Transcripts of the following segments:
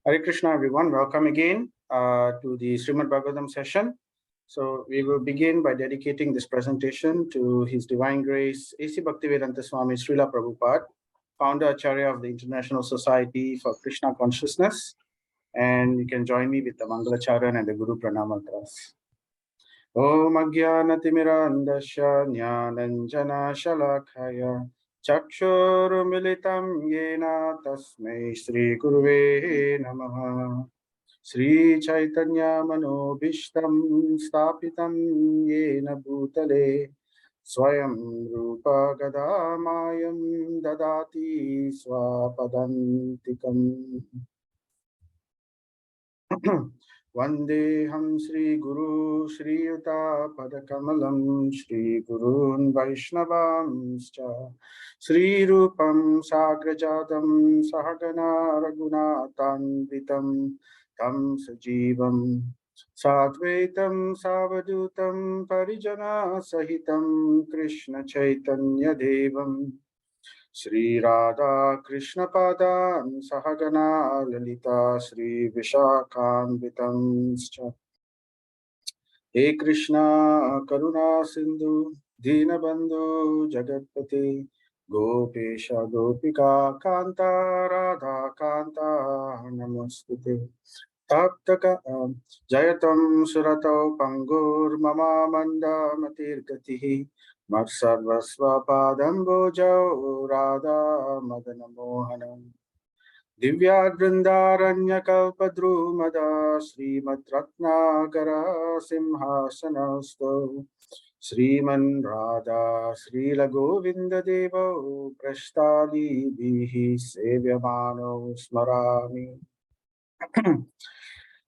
Hare Krishna, everyone. Welcome again to the Srimad Bhagavatam session. So we will begin by dedicating this presentation to His Divine Grace, A.C. Bhaktivedanta Swami Srila Prabhupada, founder Acharya of the International Society for Krishna Consciousness. And you can join me with the Mangalacharan and the Guru Pranamantras. Om Ajnanatimirandasya Jnananjana Shalakaya Chakshurumilitam Yena Tasmai Shri Guruve Namaha. Shri Chaitanya Manobhishtam Stapitam Yena Bhutale Swayam Rupa Gadamayam Dadati Swapadantikam. Vandeham Sri Guru Sri Yuta Padakamalam Sri Gurun Vaishnavamscha Sri Rupam Sagrajadam Sahagana Raghunatanvitam Tam Sajivam Sadvaitam Savadutam Parijana Sahitam Krishna Chaitanya Devam Shri Radha Krishna Padan Sahagana Lalita Shri Vishakhanvitam He Krishna Karuna Sindhu Dinabandhu Jagatpati Gopesha Gopika Kanta Radha Kanta Namostute Taptaka Jayatam Suratau Pangur Mama Manda Matirgatihi Matsarvasva Padambojau Radha Madana Mohanam Divya Grindaranya Kalpadrumada Srimad Ratnagara Simhasanasto Sriman Radha Srila Govinda Devo Prashtali Bihi Sevyamano Smarami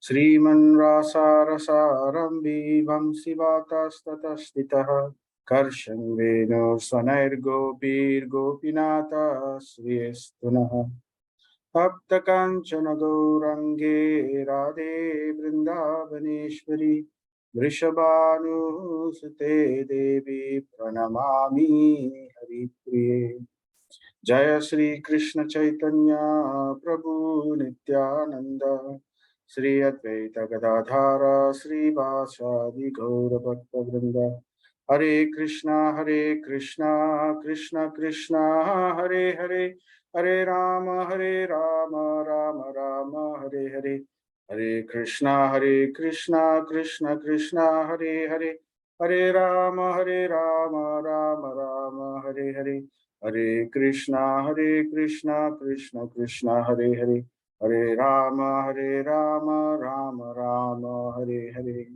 Sriman Rasa Rasarambi Vamsivatas Karshan Venu Swanair Gopir Gopinata Sriyestunaha Bhakta Kanchana Gaurange Radhe Vrindavaneshwari Vrishabhanu Sute Devi Pranamami Haripriye Jaya Shri Krishna Chaitanya Prabhu Nityananda Shri Advaita Gadadhara Shri Vasadi Gaura Bhakta Vrinda Hare Krishna Krishna Krishna Hare Hare Hare Rama Rama Rama Hare Hare Hare Krishna Krishna Krishna Hare Hare Hare Rama Rama Rama Hare Hare Hare Krishna Krishna Krishna Hare Hare Hare Rama Rama Rama Hare Hare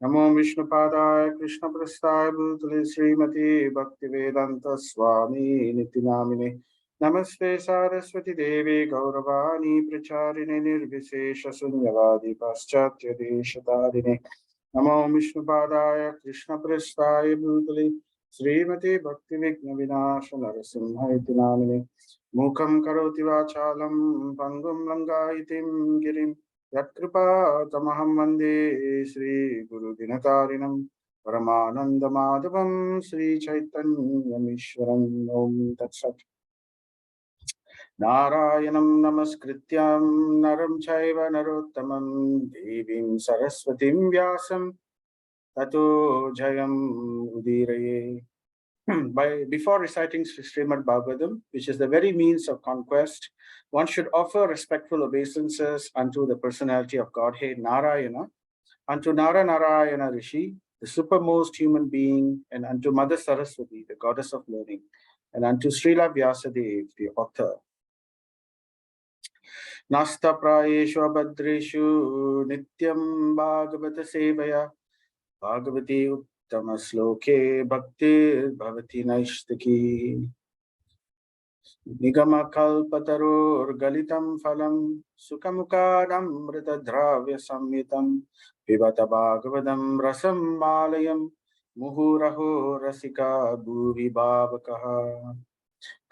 Namo Vishnu Padaya Krishna Prasthaya Bhutale Srimati Bhaktivedanta Swami Nitinamine Namaste Saraswati Devi Gauravani Pracharine Nirvisesha Sunyavadi Paschatya Deshatarine Namo Vishnu Padaya Krishna Prasthaya Bhutale Srimati Bhaktivigna Vinasha Narasimha Namine Mukam Karoti Vachalam Pangum Langaitim Girim Yatkripa Tamaham Vande Sri Guru Dinakarinam Paramananda Madhavam Sri Chaitanya Mishwaram Om Tatsat Narayanam Namaskrityam Naram Chaiva Narottamam Devim Saraswatim Vyasam Tato Jayam Udiraye. Before reciting Srimad Bhagavatam, which is the very means of conquest, one should offer respectful obeisances unto the personality of Godhead Narayana, unto Narayana Rishi, the supermost human being, and unto Mother Saraswati, the goddess of learning, and unto Srila Vyasadeva, the author. Nasta prayeshu abhadreshu nityam bhagavata sevaya bhagavati Tamasloke Bhakti Bhavati Naishtaki Nigama Kalpatarur Galitam Phalam Sukamukadam Dravya Samhitam Pivata Bhagavadam Rasam Malayam Muhuraho Rasika Bhuvi Bhavakaha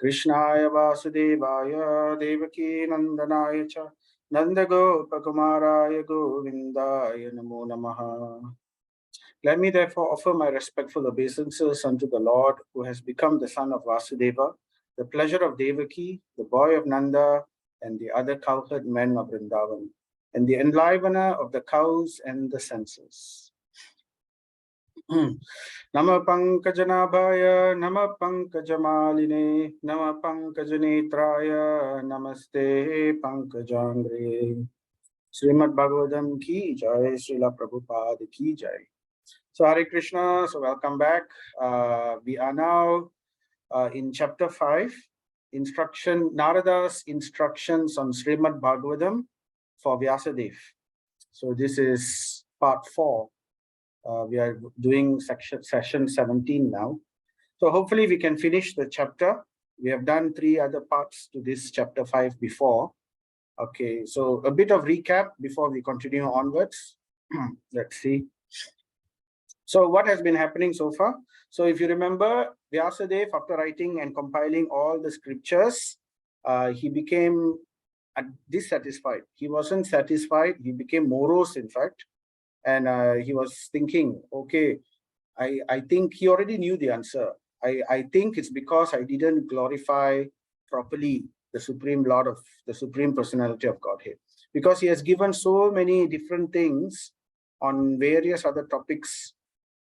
Krishnaya Vasudevaya Devaki Nandanaya Cha Nandagopakumaraya Govindaya Namo Namaha Let me therefore offer my respectful obeisances unto the Lord, who has become the son of Vasudeva, the pleasure of Devaki, the boy of Nanda, and the other cowherd men of Vrindavan, and the enlivener of the cows and the senses. Nama Pankajanabhaya, Nama Pankajamaline, Nama Pankajanetraya, Namaste Pankajangre. Srimad Bhagavatam ki jai, Srila Prabhupada ki jai. So Hare Krishna, so welcome back. We are now in chapter 5, Narada's instructions on Srimad Bhagavatam for Vyasadeva. So this is part 4. We are doing session 17 now. So hopefully we can finish the chapter. We have done 3 other parts to this chapter 5 before. Okay, so a bit of recap before we continue onwards. Let's see. So what has been happening so far? So if you remember, Vyasadeva, after writing and compiling all the scriptures, he became dissatisfied. He wasn't satisfied. He became morose, in fact. And he was thinking, okay, I think he already knew the answer. I think it's because I didn't glorify properly the Supreme Lord of the Supreme Personality of Godhead. Because he has given so many different things on various other topics.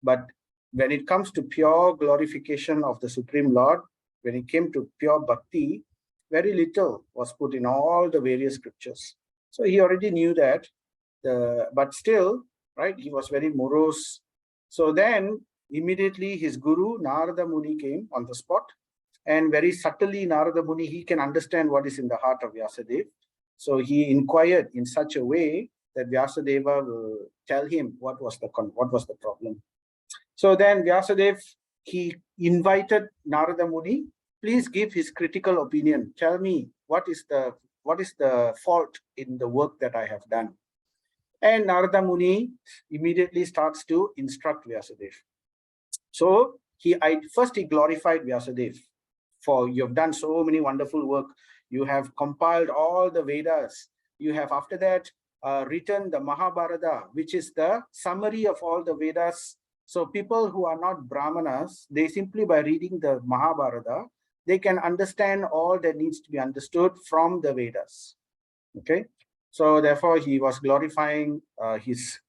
But when it comes to pure glorification of the Supreme Lord, when it came to pure bhakti, very little was put in all the various scriptures. So he already knew that, but still, right, he was very morose. So then immediately his guru, Narada Muni, came on the spot. And very subtly, Narada Muni, he can understand what is in the heart of Vyasadeva. So he inquired in such a way that Vyasadeva will tell him what was the problem. So then Vyasadeva, he invited Narada Muni, please give his critical opinion. Tell me what is the fault in the work that I have done. And Narada Muni immediately starts to instruct Vyasadeva. So first he glorified Vyasadeva for you have done so many wonderful work. You have compiled all the Vedas. You have after that written the Mahabharata, which is the summary of all the Vedas. So people who are not Brahmanas, they simply by reading the Mahabharata, they can understand all that needs to be understood from the Vedas. Okay, so therefore he was glorifying his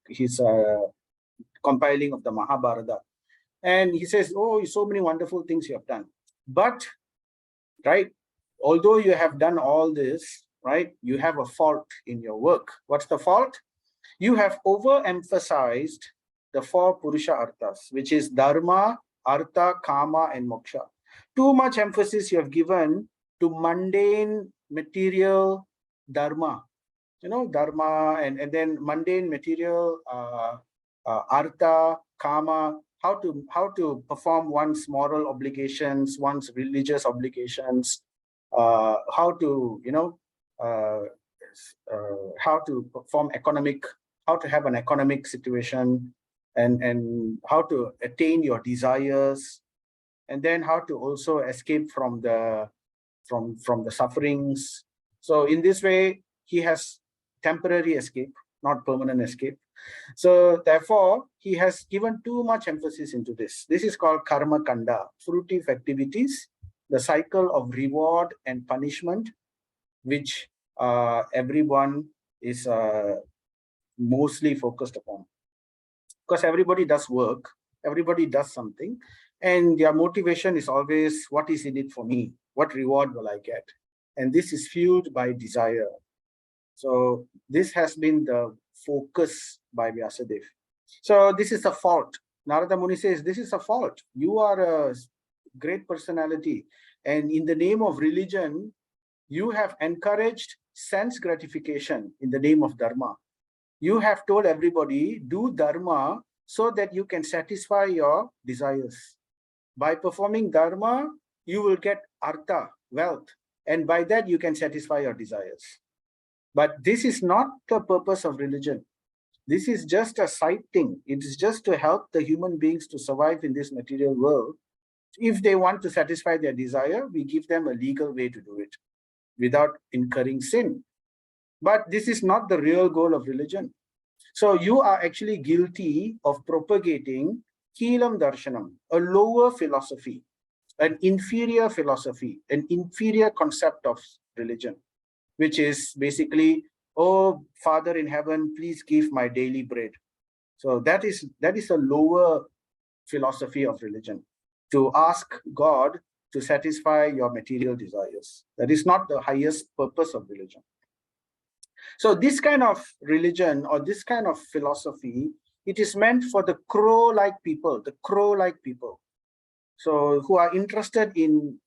compiling of the Mahabharata, and he says, "Oh, so many wonderful things you have done, but right, although you have done all this, right, you have a fault in your work. What's the fault? You have overemphasized the 4 Purusha Arthas, which is Dharma, Artha, Kama, and Moksha. Too much emphasis you have given to mundane material Dharma, Dharma, and then mundane material Artha, Kama, how to perform one's moral obligations, one's religious obligations, how to, how to perform how to have an economic situation, and how to attain your desires, and then how to also escape from the sufferings. So in this way, he has temporary escape, not permanent escape. So therefore, he has given too much emphasis into this. This is called karma kanda, fruitive activities, the cycle of reward and punishment, which everyone is mostly focused upon. Because everybody does work, everybody does something, and their motivation is always, what is in it for me? What reward will I get? And this is fueled by desire. So this has been the focus by Vyasadeva. So this is a fault. Narada Muni says, this is a fault. You are a great personality, and in the name of religion, you have encouraged sense gratification in the name of dharma. You have told everybody, do dharma so that you can satisfy your desires. By performing dharma, you will get artha, wealth, and by that you can satisfy your desires. But this is not the purpose of religion. This is just a side thing. It is just to help the human beings to survive in this material world. If they want to satisfy their desire, we give them a legal way to do it without incurring sin. But this is not the real goal of religion. So you are actually guilty of propagating Keelam Darshanam, a lower philosophy, an inferior philosophy, an inferior concept of religion, which is basically, oh, Father in heaven, please give my daily bread. So that is a lower philosophy of religion, to ask God to satisfy your material desires. That is not the highest purpose of religion. So this kind of religion or this kind of philosophy, it is meant for the crow-like people, so who are interested in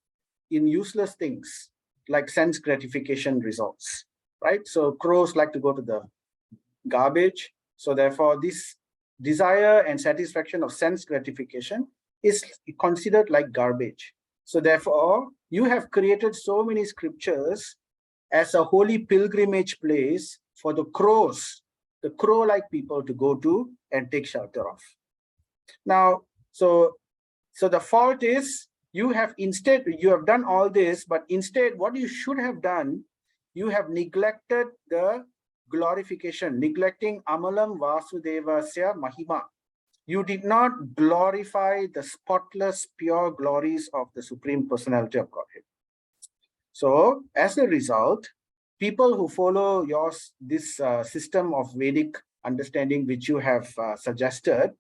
useless things like sense gratification results, right? So crows like to go to the garbage. So therefore, this desire and satisfaction of sense gratification is considered like garbage. So therefore, you have created so many scriptures as a holy pilgrimage place for the crows, the crow-like people to go to and take shelter of. Now, so the fault is you have done all this, but instead what you should have done, you have neglected the glorification, neglecting Amalam Vasudevasya Mahima. You did not glorify the spotless, pure glories of the Supreme Personality of Godhead. So as a result, people who follow this system of Vedic understanding which you have suggested,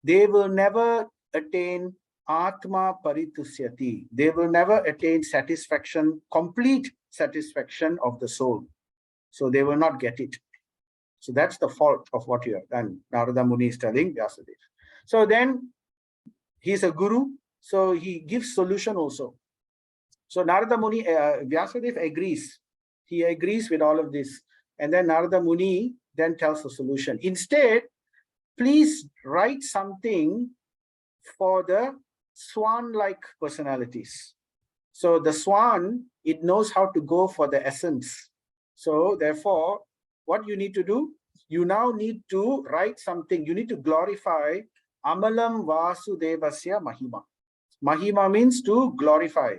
they will never attain Atma Paritusyati. They will never attain satisfaction, complete satisfaction of the soul. So they will not get it. So that's the fault of what you have done. Narada Muni is telling Vyasadeva. So then he's a guru, so he gives solution also. So Narada Muni, Vyasadeva agrees. He agrees with all of this. And then Narada Muni then tells the solution. Instead, please write something for the swan-like personalities. So the swan, it knows how to go for the essence. So therefore, what you need to do, you now need to write something. You need to glorify Amalam Vasudevasya Mahima. Mahima means to glorify.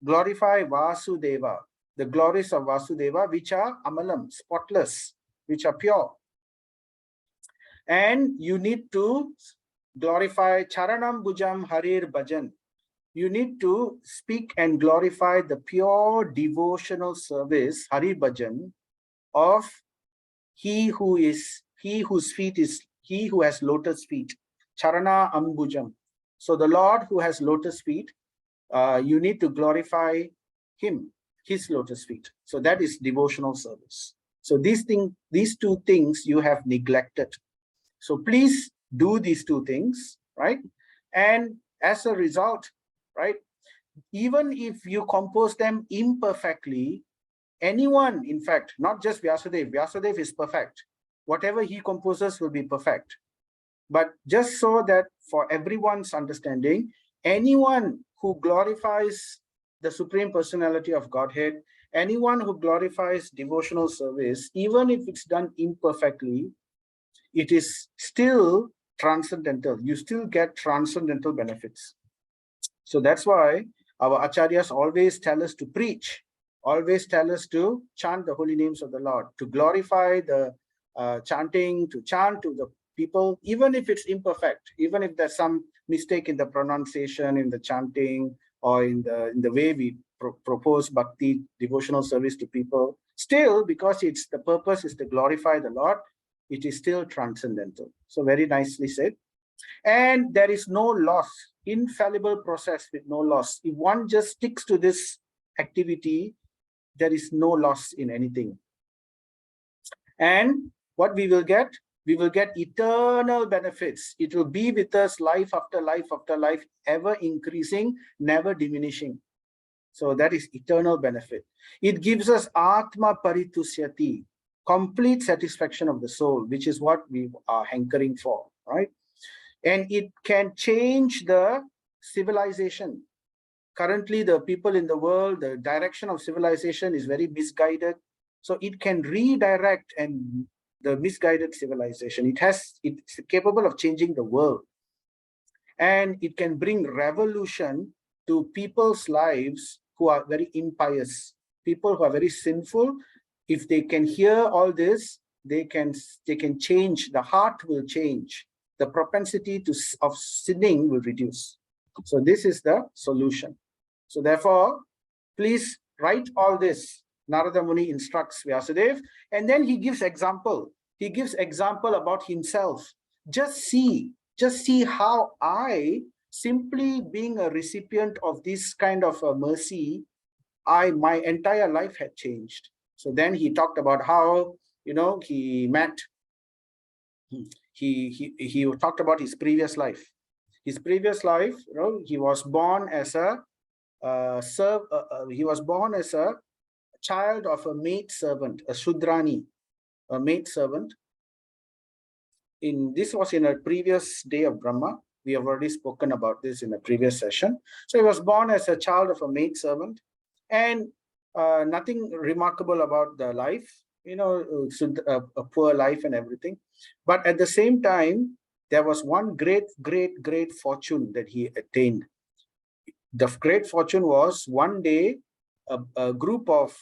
Glorify Vasudeva, the glories of Vasudeva, which are Amalam, spotless, which are pure. And you need to glorify Charanam Bhujam Harir Bhajan. You need to speak and glorify the pure devotional service, Hari Bhajan, of he who has lotus feet, Charana Ambujam. So the Lord who has lotus feet, you need to glorify him, his lotus feet. So that is devotional service. So these two things you have neglected. So please do these two things, right? And as a result, right, even if you compose them imperfectly, anyone, in fact, not just Vyasadeva, Vyasadeva is perfect. Whatever he composes will be perfect. But just so that for everyone's understanding, anyone who glorifies the Supreme Personality of Godhead, anyone who glorifies devotional service, even if it's done imperfectly, it is still transcendental. You still get transcendental benefits. So that's why our acharyas always tell us to preach, always tell us to chant the holy names of the Lord, to glorify the chanting, to chant to the people, even if it's imperfect, even if there's some mistake in the pronunciation, in the chanting, or in the way we propose bhakti, devotional service to people. Still, because the purpose is to glorify the Lord, it is still transcendental. So very nicely said. And there is no loss, infallible process with no loss. If one just sticks to this activity, there is no loss in anything. And what we will get eternal benefits. It will be with us life after life after life, ever increasing, never diminishing. So that is eternal benefit. It gives us Atma Paritusyati, complete satisfaction of the soul, which is what we are hankering for, right? And it can change the civilization. Currently, the people in the world, the direction of civilization is very misguided. So it can redirect and the misguided civilization. It's capable of changing the world. And it can bring revolution to people's lives who are very impious, people who are very sinful. If they can hear all this, they can change, the heart will change, the propensity of sinning will reduce. So this is the solution. So therefore, please write all this. Narada Muni instructs Vyasadeva, and then he gives example. He gives example about himself. Just see how I, simply being a recipient of this kind of a mercy, my entire life had changed. So then he talked about how, he met, he talked about his previous life. His previous life, he was born as a he was born as a child of a maid servant, a Shudrani, a maid servant. This was in a previous day of Brahma. We have already spoken about this in a previous session. So he was born as a child of a maid servant, and nothing remarkable about the life, a poor life and everything. But at the same time, there was one great fortune that he attained. The great fortune was, one day a group of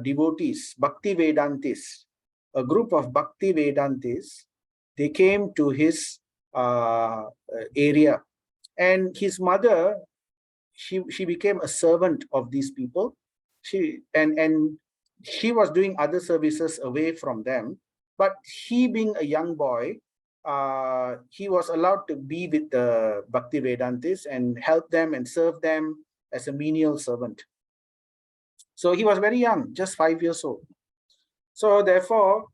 devotees, Bhakti Vedantis, a group of Bhakti Vedantis, they came to his area, and his mother, she became a servant of these people. She was doing other services away from them, but he, being a young boy, he was allowed to be with the Bhakti Vedantis and help them and serve them as a menial servant. So he was very young, just 5 years old. So therefore,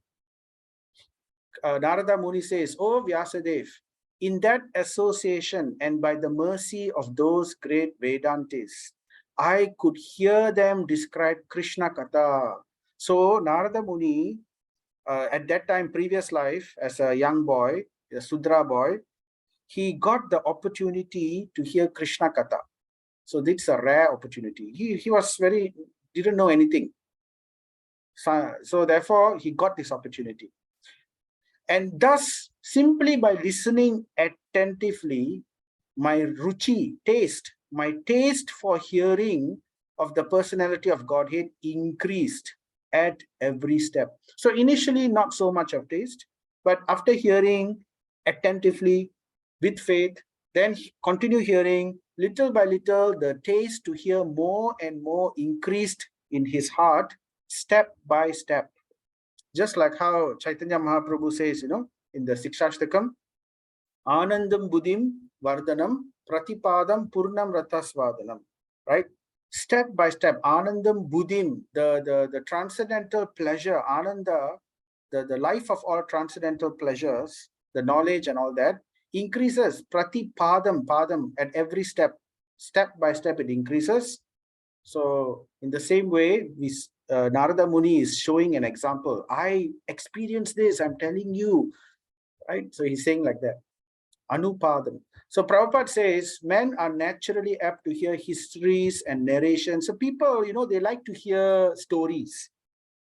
Narada Muni says, "Oh Vyasadeva, in that association and by the mercy of those great Vedantis, I could hear them describe Krishna Katha." So Narada Muni, at that time, previous life, as a young boy, a Sudra boy, he got the opportunity to hear Krishna Katha. So this is a rare opportunity. He was didn't know anything. So therefore, he got this opportunity. And thus, simply by listening attentively, my taste for hearing of the personality of Godhead increased at every step. So initially, not so much of taste, but after hearing attentively with faith, then continue hearing, little by little, the taste to hear more and more increased in his heart, step by step. Just like how Chaitanya Mahaprabhu says, in the Sikshashtakam, Anandam Buddhim Vardhanam Pratipadam Purnam Ratasvadanam, right? Step by step, Anandam Buddhim, the transcendental pleasure, Ananda, the life of all transcendental pleasures, the knowledge and all that, increases padam, at every step by step it increases. So in the same way, Narada Muni is showing an example. I experienced this, I'm telling you, right? So he's saying like that. Anupadam. So Prabhupada says, men are naturally apt to hear histories and narrations. So people, they like to hear stories.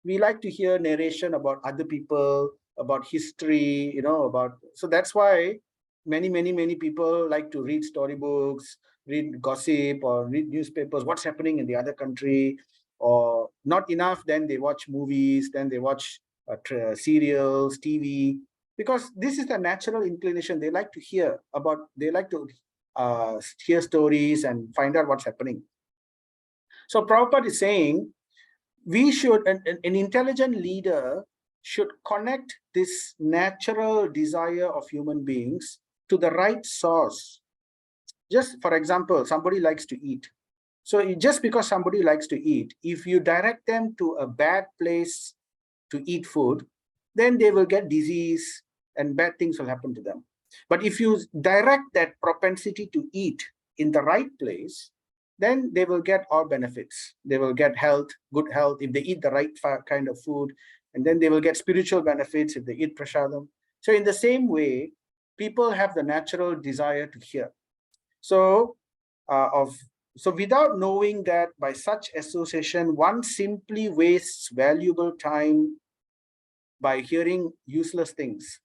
We like to hear narration about other people, about history, so that's why many people like to read storybooks, read gossip, or read newspapers, what's happening in the other country. Or not enough, then they watch movies, then they watch serials, TV, because this is the natural inclination. They like to hear hear stories and find out what's happening. So Prabhupada is saying, an intelligent leader should connect this natural desire of human beings to the right source. Just for example, somebody likes to eat. So just because somebody likes to eat, if you direct them to a bad place to eat food, then they will get disease and bad things will happen to them. But if you direct that propensity to eat in the right place, then they will get all benefits. They will get health, good health, if they eat the right kind of food, and then they will get spiritual benefits if they eat prasadam. So in the same way, people have the natural desire to hear. So without knowing that by such association, one simply wastes valuable time by hearing useless things,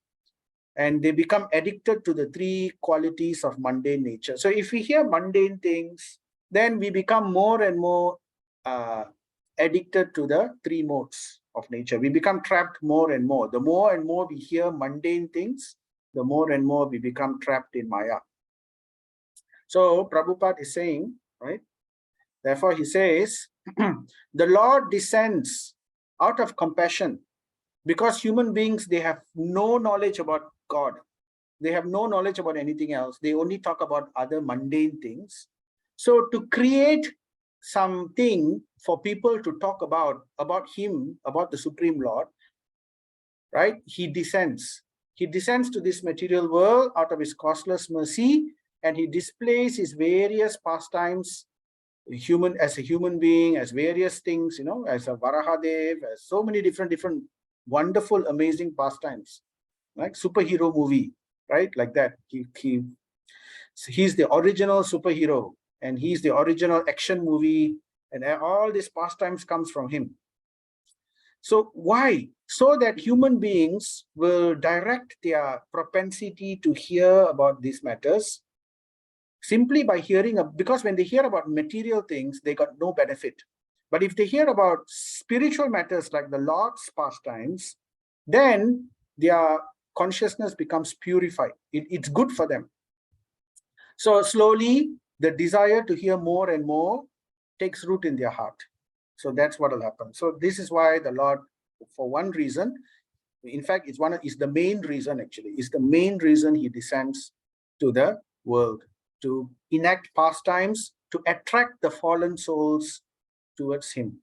and they become addicted to the three qualities of mundane nature. So if we hear mundane things, then we become more and more addicted to the three modes of nature. We become trapped more and more. The more and more we hear mundane things, the more and more we become trapped in Maya. So Prabhupada is saying, right? Therefore, he says, the Lord descends out of compassion because human beings, they have no knowledge about God. They have no knowledge about anything else. They only talk about other mundane things. So to create something for people to talk about him, about the Supreme Lord, right? He descends. He descends to this material world out of his causeless mercy, and he displays his various pastimes, as a human being, as various things, you know, as a Varahadev, as so many different wonderful, amazing pastimes, like superhero movie, right? Like that. He's the original superhero, and he's the original action movie, and all these pastimes comes from him. So why? So that human beings will direct their propensity to hear about these matters simply by hearing, because when they hear about material things, they got no benefit. But if they hear about spiritual matters like the Lord's pastimes, then their consciousness becomes purified. It's good for them. So slowly, the desire to hear more and more takes root in their heart. So that's what will happen. So this is why the Lord, for one reason, in fact, it's the main reason, actually, is the main reason he descends to the world, to enact pastimes, to attract the fallen souls towards him.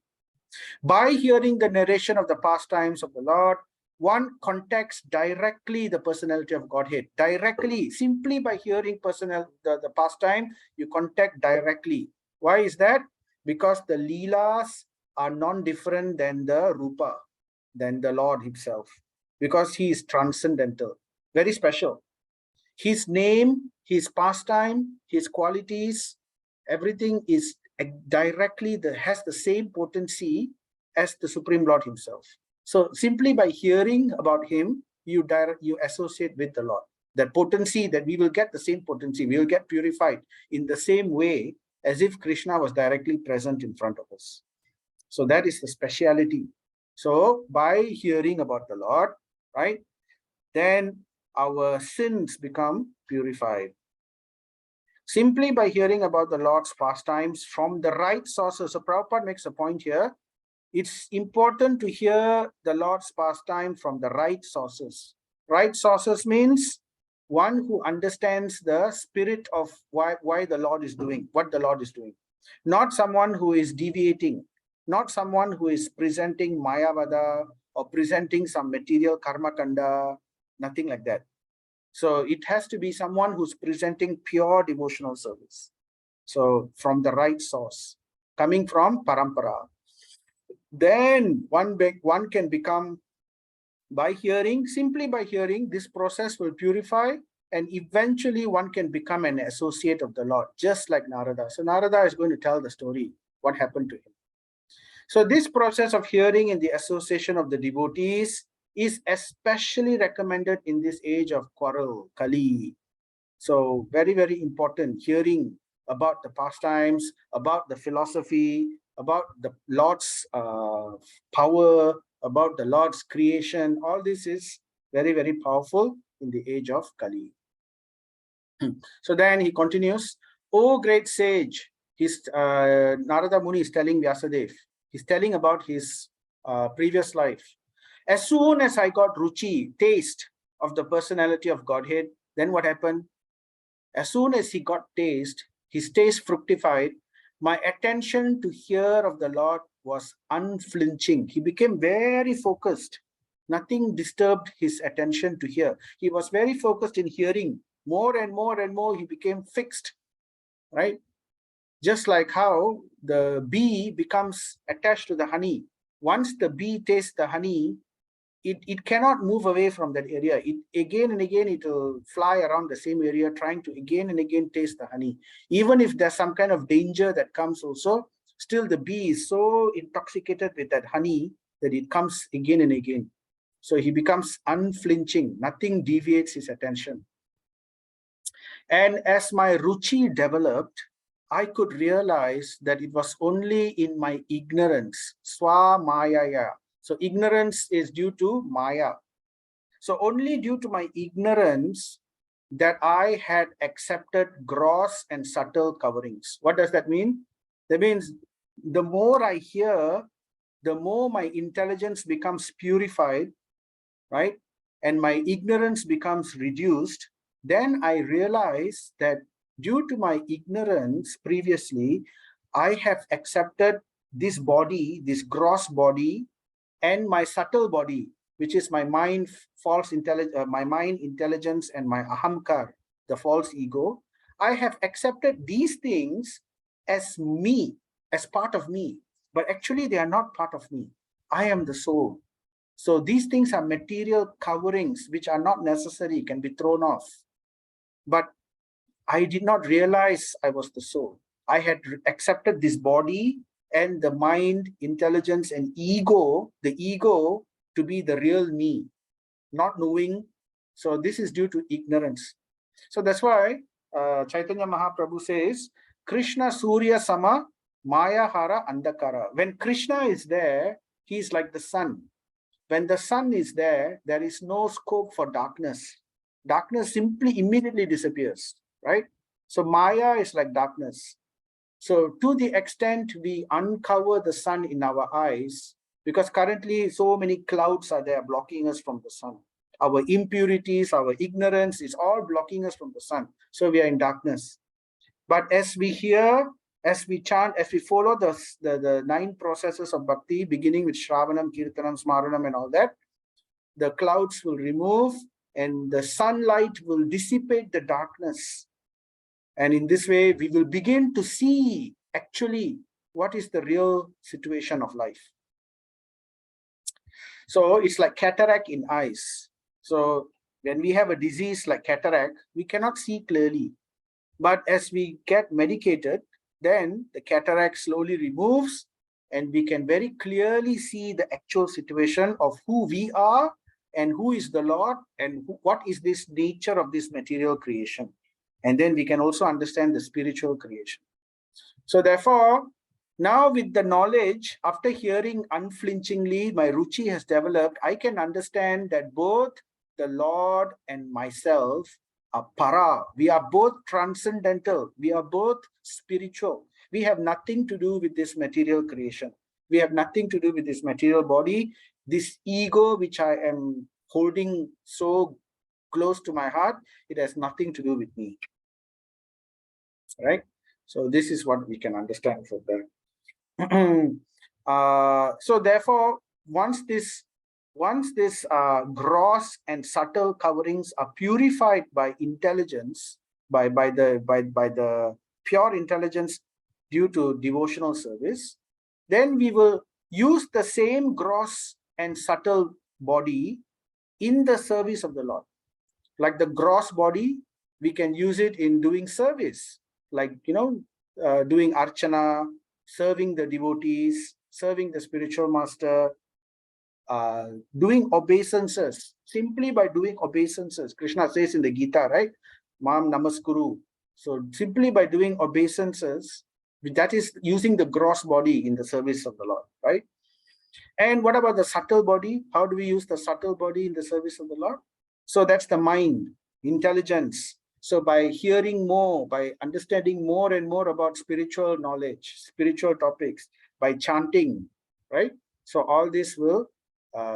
By hearing the narration of the pastimes of the Lord, one contacts directly the personality of Godhead. Directly, simply by hearing the pastime, you contact directly. Why is that? Because the Leelas are non-different than the Rupa, than the Lord himself. Because he is transcendental, very special. His name, his pastime, his qualities, everything is directly has the same potency as the Supreme Lord himself. So simply by hearing about him, you associate with the Lord. That potency, that we will get the same potency, we will get purified in the same way as if Krishna was directly present in front of us. So that is the speciality. So by hearing about the Lord, right, then our sins become purified. Simply by hearing about the Lord's pastimes from the right sources. So Prabhupada makes a point here. It's important to hear the Lord's pastime from the right sources. Right sources means one who understands the spirit of why the Lord is doing, what the Lord is doing. Not someone who is deviating, not someone who is presenting Mayavada or presenting some material karma kanda, nothing like that. So it has to be someone who's presenting pure devotional service. So from the right source, coming from parampara. Then one can become, by hearing, simply by hearing, this process will purify, and eventually one can become an associate of the Lord, just like Narada. So Narada is going to tell the story, what happened to him. So this process of hearing in the association of the devotees is especially recommended in this age of quarrel, Kali. So very, very important, hearing about the pastimes, about the philosophy, about the Lord's power, about the Lord's creation. All this is very, very powerful in the age of Kali. So then he continues, "O great sage," Narada Muni is telling Vyasadeva, he's telling about his previous life. As soon as I got ruchi, taste of the personality of Godhead, then what happened? As soon as he got taste, his taste fructified, my attention to hear of the Lord was unflinching. He became very focused. Nothing disturbed his attention to hear. He was very focused in hearing. More and more and more, he became fixed, right? Just like how the bee becomes attached to the honey. Once the bee tastes the honey, it cannot move away from that area. Again and again, it will fly around the same area, trying to again and again taste the honey. Even if there's some kind of danger that comes also, still the bee is so intoxicated with that honey that it comes again and again. So he becomes unflinching. Nothing deviates his attention. And as my ruchi developed, I could realize that it was only in my ignorance, swa mayaya. So ignorance is due to Maya. So only due to my ignorance that I had accepted gross and subtle coverings. What does that mean? That means the more I hear, the more my intelligence becomes purified, right? And my ignorance becomes reduced. Then I realize that due to my ignorance previously, I have accepted this body, this gross body, and my subtle body, which is my mind, my mind intelligence, and my ahamkar, the false ego. I have accepted these things as me, as part of me, but actually they are not part of me. I am the soul. So these things are material coverings which are not necessary, can be thrown off. But I did not realize I was the soul. I had accepted this body and the mind, intelligence, and ego, the ego to be the real me, not knowing. So this is due to ignorance. So that's why Chaitanya Mahaprabhu says, Krishna Surya Sama Maya Hara Andakara. When Krishna is there, he is like the sun. When the sun is there, there is no scope for darkness. Darkness simply immediately disappears, right? So Maya is like darkness. So to the extent we uncover the sun in our eyes, because currently so many clouds are there blocking us from the sun. Our impurities, our ignorance is all blocking us from the sun. So we are in darkness. But as we hear, as we chant, as we follow the 9 processes of bhakti, beginning with Shravanam, Kirtanam, Smaranam, and all that, the clouds will remove and the sunlight will dissipate the darkness. And in this way, we will begin to see actually what is the real situation of life. So it's like cataract in eyes. So when we have a disease like cataract, we cannot see clearly. But as we get medicated, then the cataract slowly removes and we can very clearly see the actual situation of who we are and who is the Lord and what is this nature of this material creation. And then we can also understand the spiritual creation. So therefore, now with the knowledge, after hearing unflinchingly, my ruchi has developed, I can understand that both the Lord and myself are para. We are both transcendental. We are both spiritual. We have nothing to do with this material creation. We have nothing to do with this material body. This ego, which I am holding so close to my heart, it has nothing to do with me. Right? So this is what we can understand from that. So therefore, once this gross and subtle coverings are purified by intelligence, by the pure intelligence due to devotional service, then we will use the same gross and subtle body in the service of the Lord. Like the gross body, we can use it in doing service, like, doing archana, serving the devotees, serving the spiritual master, doing obeisances. Simply by doing obeisances, Krishna says in the Gita, right? Mam namaskuru. So simply by doing obeisances, that is using the gross body in the service of the Lord, right? And what about the subtle body? How do we use the subtle body in the service of the Lord? So that's the mind, intelligence. So by hearing more, by understanding more and more about spiritual knowledge, spiritual topics, by chanting, right? So all this will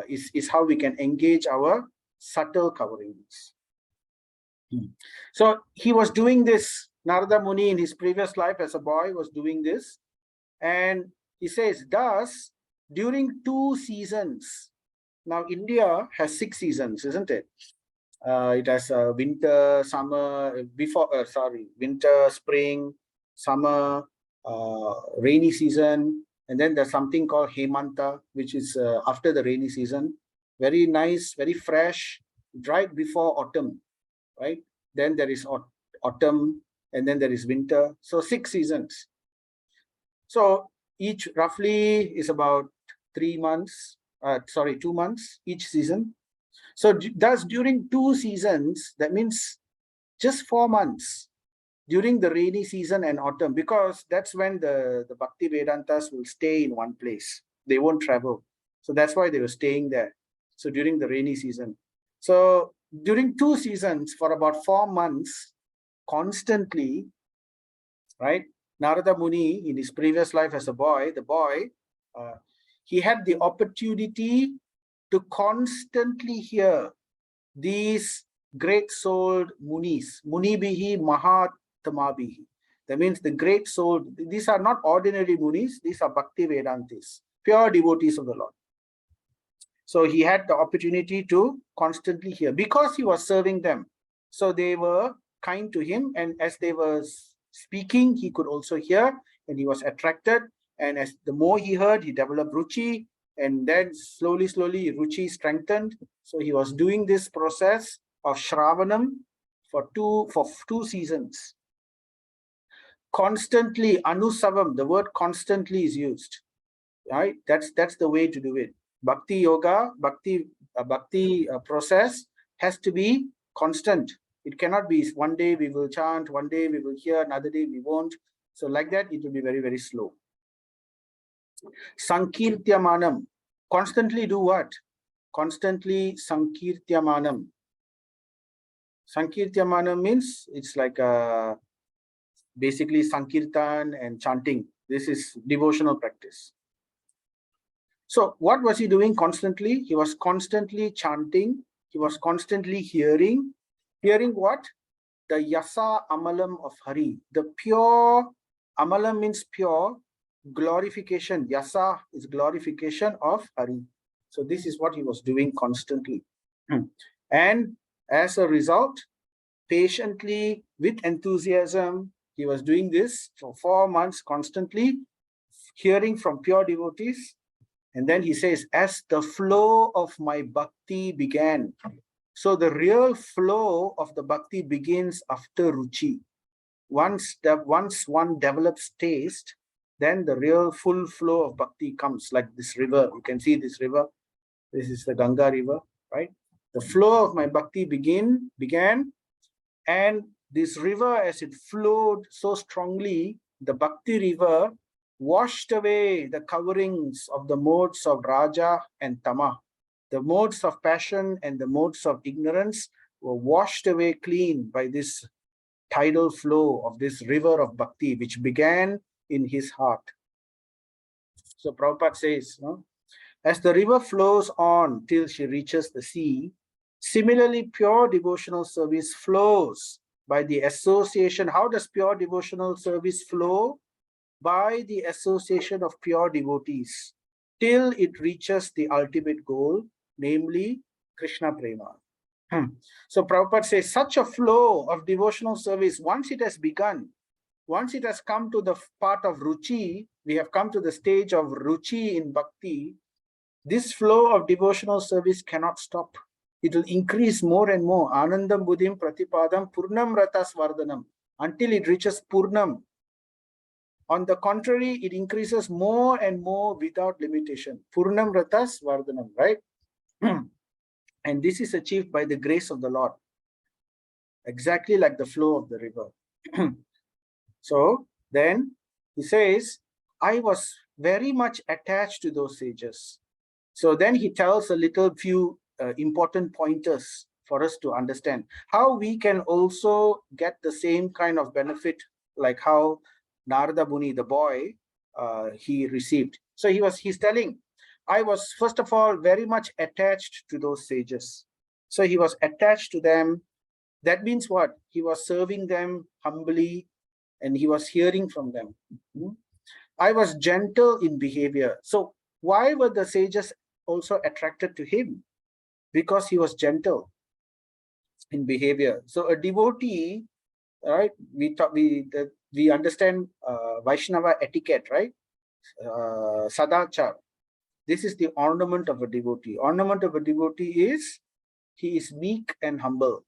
is how we can engage our subtle coverings. So he was doing this. Narada Muni in his previous life as a boy was doing this. And he says, thus, during 2 seasons, now India has 6 seasons, isn't it? It has winter, summer, winter, spring, summer, rainy season, and then there's something called Hemanta, which is after the rainy season. Very nice, very fresh, right before autumn, right? Then there is autumn, and then there is winter. So 6 seasons. So each roughly is about 2 months each season. So thus during 2 seasons, that means just 4 months during the rainy season and autumn, because that's when the Bhakti Vedantas will stay in one place. They won't travel. So that's why they were staying there. So during the rainy season. So during 2 seasons, for about 4 months, constantly, right? Narada Muni, in his previous life as a boy, he had the opportunity to constantly hear these great-souled munis, munibihi mahatmabihi. That means the great-souled, these are not ordinary munis, these are Bhakti Vedantis, pure devotees of the Lord. So he had the opportunity to constantly hear, because he was serving them. So they were kind to him, and as they were speaking, he could also hear, and he was attracted. And as the more he heard, he developed ruchi, and then slowly, ruchi strengthened. So he was doing this process of Shravanam for two seasons. Constantly, anusavam, the word constantly is used. Right? That's the way to do it. Bhakti yoga, bhakti process has to be constant. It cannot be one day we will chant, one day we will hear, another day we won't. So like that, it will be very, very slow. Sankirtyamanam. Constantly do what? Constantly sankirtyamanam. Sankirtyamanam means it's like basically sankirtan and chanting. This is devotional practice. So what was he doing constantly? He was constantly chanting. He was constantly hearing. Hearing what? The yasa amalam of Hari. The pure, amalam means pure, glorification. Yasa is glorification of Hari. So this is what he was doing constantly. And as a result, patiently, with enthusiasm, he was doing this for 4 months constantly, hearing from pure devotees. And then he says, as the flow of my bhakti began. So the real flow of the bhakti begins after ruchi. Once one develops taste, then the real full flow of bhakti comes, like this river. You can see this river. This is the Ganga river, right? The flow of my bhakti began, and this river, as it flowed so strongly, the bhakti river washed away the coverings of the modes of Raja and Tama. The modes of passion and the modes of ignorance were washed away clean by this tidal flow of this river of bhakti, which began in his heart. So Prabhupada says, as the river flows on till she reaches the sea, similarly pure devotional service flows by the association. How does pure devotional service flow? By the association of pure devotees till it reaches the ultimate goal, namely Krishna Prema. So Prabhupada says such a flow of devotional service, once it has begun, once it has come to the part of ruchi, we have come to the stage of ruchi in bhakti, this flow of devotional service cannot stop. It will increase more and more. Anandam buddhim pratipadam purnam ratas vardhanam, until it reaches purnam. On the contrary, it increases more and more without limitation. Purnam ratas vardhanam, right? And this is achieved by the grace of the Lord, exactly like the flow of the river. So then he says, I was very much attached to those sages. So then he tells a little few important pointers for us to understand how we can also get the same kind of benefit like how Narada Muni, the boy, he received. So he's telling, I was first of all very much attached to those sages. So he was attached to them. That means what? He was serving them humbly and he was hearing from them. I was gentle in behavior. So why were the sages also attracted to him? Because he was gentle in behavior. So a devotee, right? We understand Vaishnava etiquette, right? Sadachar. This is the ornament of a devotee. Ornament of a devotee is he is meek and humble.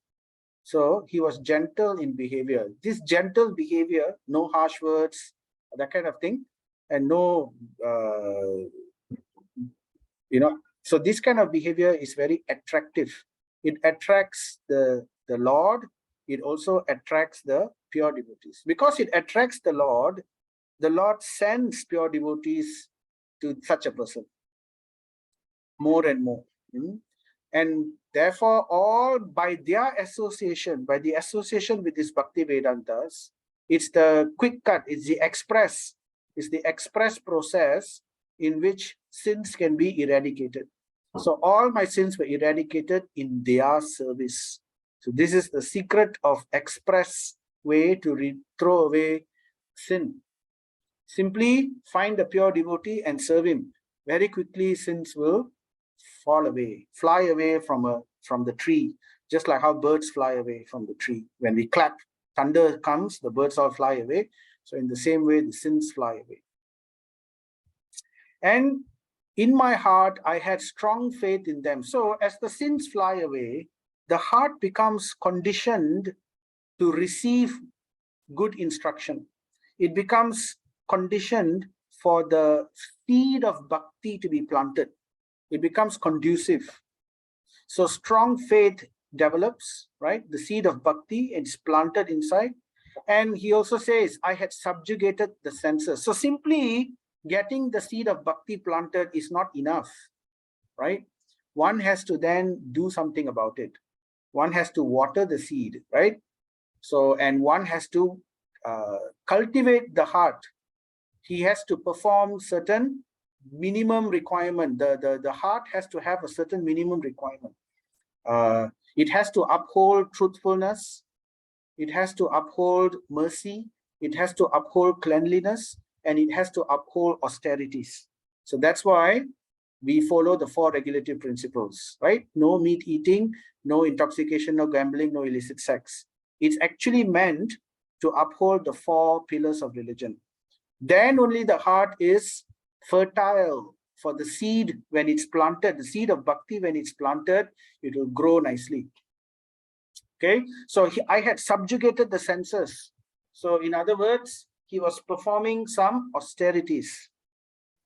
So he was gentle in behavior. This gentle behavior, no harsh words, that kind of thing, and no, so this kind of behavior is very attractive. It attracts the Lord. It also attracts the pure devotees. Because it attracts the Lord sends pure devotees to such a person. more and more. And therefore, all by their association, by the association with these Bhakti Vedantas, it's the quick cut, it's the express process in which sins can be eradicated. So all my sins were eradicated in their service. So this is the secret of express way to throw away sin. Simply find a pure devotee and serve him. Very quickly sins will fall away, fly away from the tree, just like how birds fly away from the tree. When we clap, thunder comes, the birds all fly away. So in the same way, the sins fly away. And in my heart, I had strong faith in them. So as the sins fly away, the heart becomes conditioned to receive good instruction. It becomes conditioned for the seed of bhakti to be planted. It becomes conducive. So strong faith develops, right? The seed of bhakti, it's planted inside. And he also says, I had subjugated the senses. So simply getting the seed of bhakti planted is not enough, right? One has to then do something about it. One has to water the seed, right? So, and one has to cultivate the heart. He has to perform certain minimum requirement. The heart has to have a certain minimum requirement. It has to uphold truthfulness. It has to uphold mercy. It has to uphold cleanliness, and it has to uphold austerities. So that's why we follow the 4 regulative principles, right? No meat eating, no intoxication, no gambling, no illicit sex. It's actually meant to uphold the 4 pillars of religion. Then only the heart is fertile for the seed when it's planted. The seed of bhakti, when it's planted, it will grow nicely. Okay, so I had subjugated the senses. So in other words, he was performing some austerities,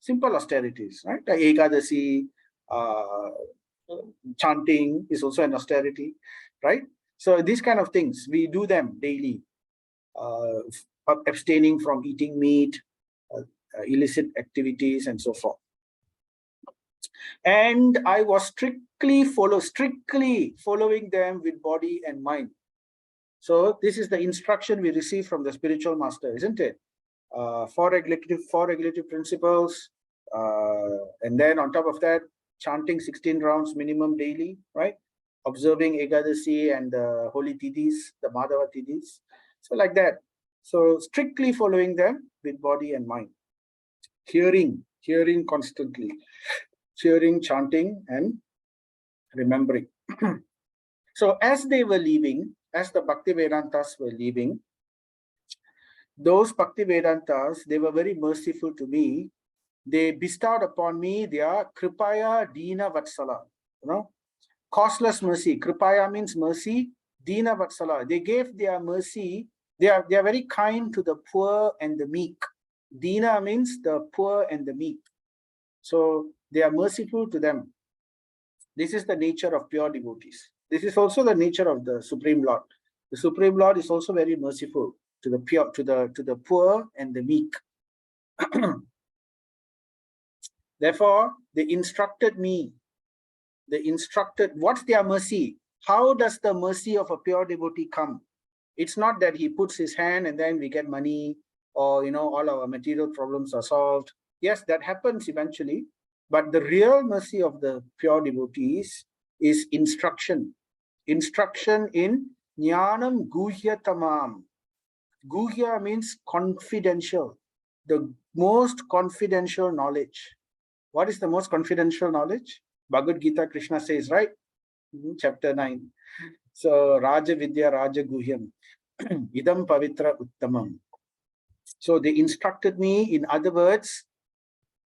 simple austerities, right? The Ekadasi, chanting is also an austerity, right? So these kind of things, we do them daily. Abstaining from eating meat, illicit activities, and so forth. And I was strictly following them with body and mind. So this is the instruction we receive from the spiritual master, isn't it? 4 regulative principles, and then on top of that, chanting 16 rounds minimum daily, right? Observing Ekadasi and the holy Tidis, the Madhava Tidis. So like that. So strictly following them with body and mind. Hearing constantly. Hearing, chanting, and remembering. So as they were leaving, as the Bhakti Vedantas were leaving, those Bhakti Vedantas, they were very merciful to me. They bestowed upon me their Kripaya Dina Vatsala, costless mercy. Kripaya means mercy, Dina Vatsala. They gave their mercy. They are very kind to the poor and the meek. Dina means the poor and the meek. So they are merciful to them. This is the nature of pure devotees. This is also the nature of the Supreme Lord. The Supreme Lord is also very merciful to the pure, to the poor and the meek. Therefore, they instructed me. What's their mercy? How does the mercy of a pure devotee come? It's not that he puts his hand and then we get money, or all our material problems are solved. Yes, that happens eventually. But the real mercy of the pure devotees is instruction. Instruction in Jnanam Guhya Tamam. Guhya means confidential. The most confidential knowledge. What is the most confidential knowledge? Bhagavad Gita, Krishna says, right? Chapter 9. So, Raja Vidya Raja Guhyam. Idam Pavitra Uttamam. So they instructed me, in other words,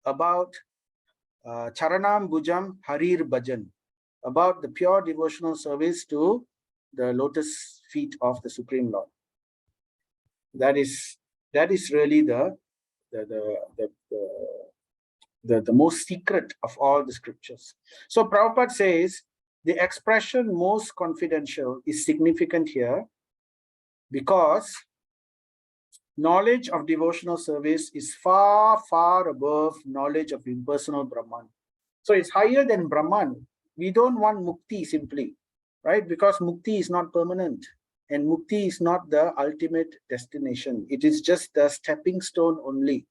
about Charanam Bhujam Harir Bhajan, about the pure devotional service to the lotus feet of the Supreme Lord. That is really the most secret of all the scriptures. So Prabhupada says the expression most confidential is significant here because knowledge of devotional service is far, far above knowledge of impersonal Brahman. So it's higher than Brahman. We don't want mukti simply, right? Because mukti is not permanent. And mukti is not the ultimate destination. It is just the stepping stone only.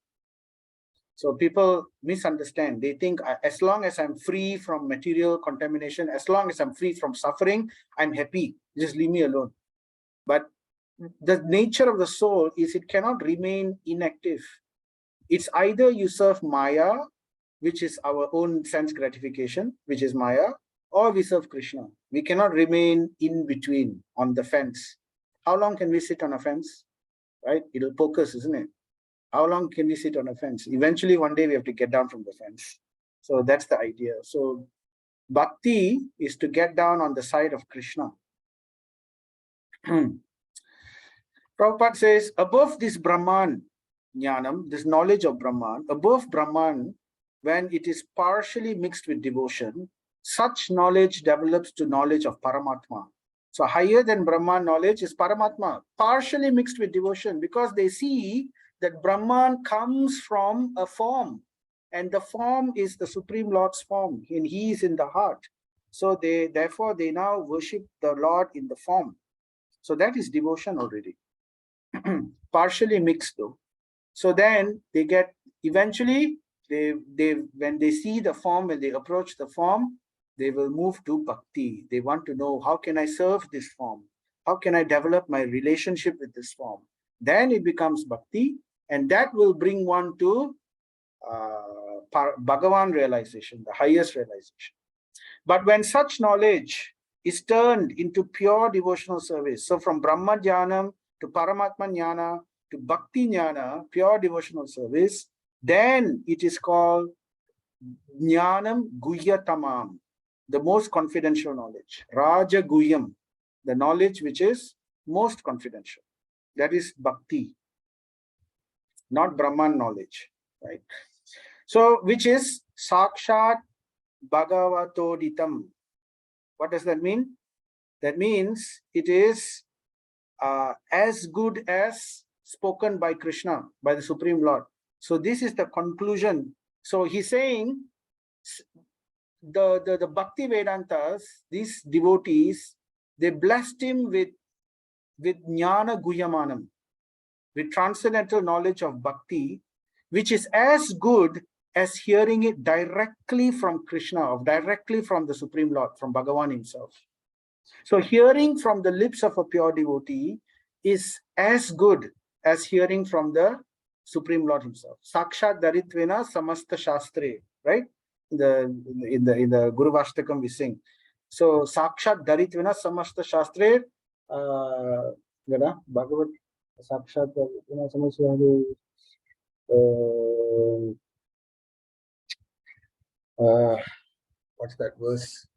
So people misunderstand. They think as long as I'm free from material contamination, as long as I'm free from suffering, I'm happy. Just leave me alone. But the nature of the soul is it cannot remain inactive. It's either you serve Maya, which is our own sense gratification, which is Maya, or we serve Krishna. We cannot remain in between on the fence. How long can we sit on a fence? Right? It'll poke us, isn't it? How long can we sit on a fence? Eventually, one day we have to get down from the fence. So that's the idea. So bhakti is to get down on the side of Krishna. Prabhupada says, above this Brahman, Jnanam, this knowledge of Brahman, above Brahman, when it is partially mixed with devotion, such knowledge develops to knowledge of Paramatma. So higher than Brahman knowledge is Paramatma, partially mixed with devotion, because they see that Brahman comes from a form, and the form is the Supreme Lord's form, and he is in the heart. So therefore they now worship the Lord in the form. So that is devotion already. Partially mixed though. So then they get, eventually when they see the form, when they approach the form, they will move to bhakti. They want to know, how can I serve this form? How can I develop my relationship with this form? Then it becomes bhakti, and that will bring one to Bhagavan realization, the highest realization. But when such knowledge is turned into pure devotional service, so from Brahma Jnanam to Paramatma Jnana to Bhakti Jnana, pure devotional service, then it is called Jnanam Guhyatamam, the most confidential knowledge. Raja Guhyam, the knowledge which is most confidential. That is Bhakti, not Brahman knowledge, right? So, which is Sakshat Bhagavatoditam. What does that mean? That means it is as good as spoken by Krishna, by the Supreme Lord. So this is the conclusion. So he's saying the Bhakti Vedantas, these devotees, they blessed him with Jnana Guhyamanam, with transcendental knowledge of Bhakti, which is as good as hearing it directly from Krishna, or directly from the Supreme Lord, from Bhagavan himself. So hearing from the lips of a pure devotee is as good as hearing from the Supreme Lord himself. Sakshat Daritvena Samasta Shastre, right? In the Guru Vashtakam we sing. So Sakshat Daritvena Samasta Shastre, Bhagavat Sakshat Daritvena Samasta what's that verse?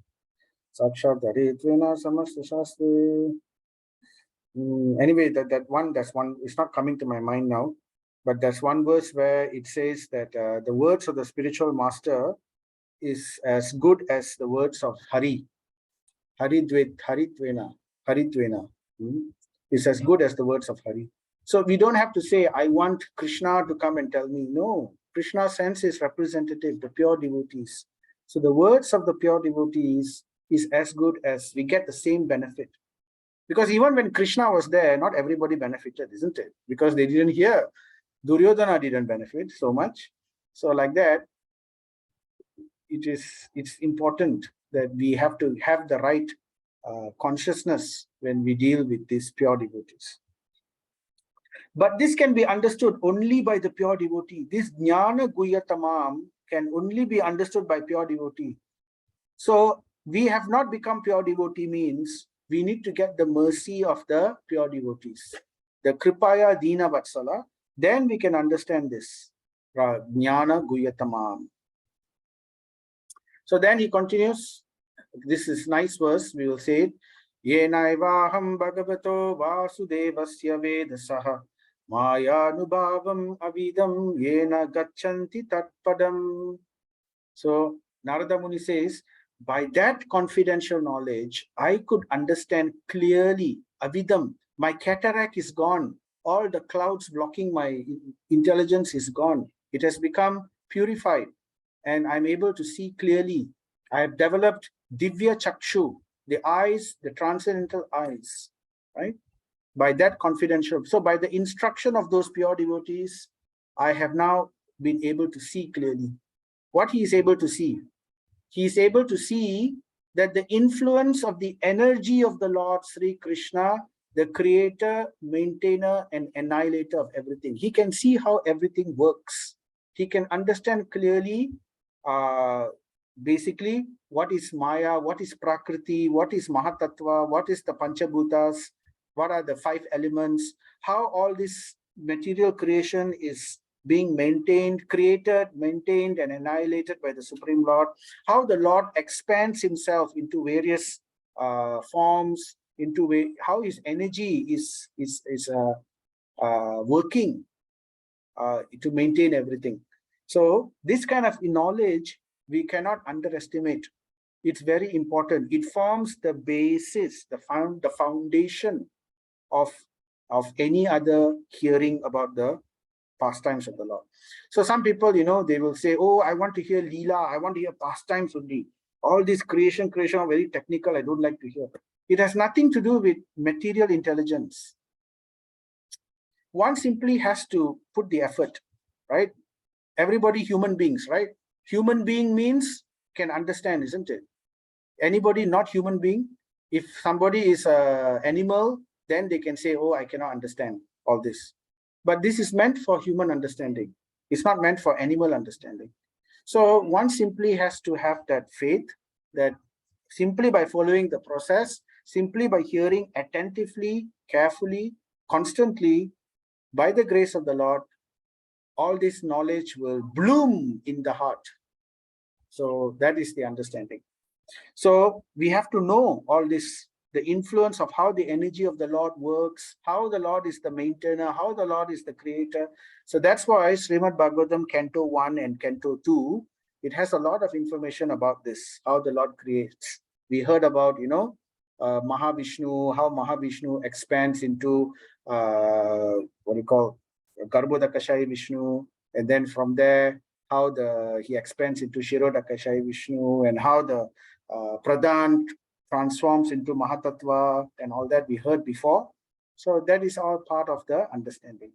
Sakshat Daritvena Samasta Shastre. Anyway, that's one, it's not coming to my mind now, but there's one verse where it says that the words of the spiritual master is as good as the words of Hari. Haritwena. Is as good as the words of Hari. So we don't have to say, I want Krishna to come and tell me. No, Krishna's sense is representative, the pure devotees. So the words of the pure devotees is as good as, we get the same benefit. Because even when Krishna was there, not everybody benefited, isn't it? Because they didn't hear. Duryodhana didn't benefit so much. So like that, it's important that we have to have the right consciousness when we deal with these pure devotees. But this can be understood only by the pure devotee. This Jnana Guhyatamam can only be understood by pure devotee. So we have not become pure devotee means we need to get the mercy of the pure devotees, the Kripaya Dina Vatsala, then we can understand this, Jnana Guhyatamam. So then he continues, this is nice verse, we will say it, Yenaivaham Bhagavato Vasudevasya Vedasaha Mayanubhavam Avidam Yena Gachanti Tatpadam. So Narada Muni says, by that confidential knowledge, I could understand clearly, avidam, my cataract is gone. All the clouds blocking my intelligence is gone. It has become purified. and I'm able to see clearly. I have developed Divya Chakshu, the eyes, the transcendental eyes, right? By that confidential. So by the instruction of those pure devotees, I have now been able to see clearly. What he is able to see? He is able to see that the influence of the energy of the Lord Sri Krishna, the creator, maintainer, and annihilator of everything. He can see how everything works. He can understand clearly, basically, what is Maya, what is Prakriti, what is Mahatattva, what is the Panchabhutas, what are the 5 elements, how all this material creation is being maintained, created, maintained, and annihilated by the Supreme Lord, how the Lord expands himself into various forms, into how his energy is working to maintain everything. So this kind of knowledge we cannot underestimate. It's very important. It forms the basis, the foundation of any other hearing about the pastimes of the Lord. So some people, they will say, oh, I want to hear Leela, I want to hear pastimes only. All this creation are very technical, I don't like to hear. It has nothing to do with material intelligence. One simply has to put the effort, right? Everybody human beings, right? Human being means can understand, isn't it? Anybody not human being, if somebody is an animal, then they can say, oh, I cannot understand all this. But this is meant for human understanding. It's not meant for animal understanding. So one simply has to have that faith that simply by following the process, simply by hearing attentively, carefully, constantly, by the grace of the Lord, all this knowledge will bloom in the heart. So that is the understanding. So we have to know all this, the influence of how the energy of the Lord works, how the Lord is the maintainer, how the Lord is the creator. So that's why Srimad Bhagavatam Canto 1 and Canto 2, it has a lot of information about this, how the Lord creates. We heard about, Mahavishnu, how Mahavishnu expands into, what do you call, Garbhodakashayi Vishnu. And then from there, how he expands into Shirodakashayi Vishnu, and how the Pradhan transforms into Mahatattva and all that we heard before. So that is all part of the understanding.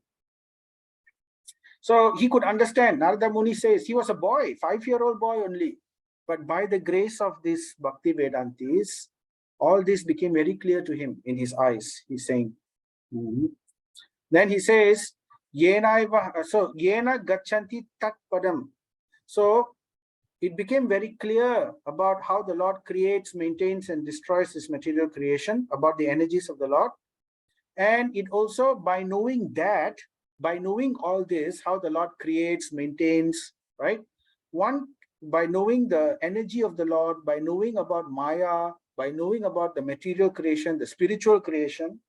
So he could understand. Narada Muni says he was a boy, 5-year-old boy only. But by the grace of these Bhakti Vedantis, all this became very clear to him in his eyes. He's saying. Then he says, Yena gachanti tat padam. So it became very clear about how the Lord creates, maintains, and destroys this material creation, about the energies of the Lord. And it also, by knowing that, by knowing all this, how the Lord creates, maintains, right? By knowing the energy of the Lord, by knowing about Maya, by knowing about the material creation, the spiritual creation.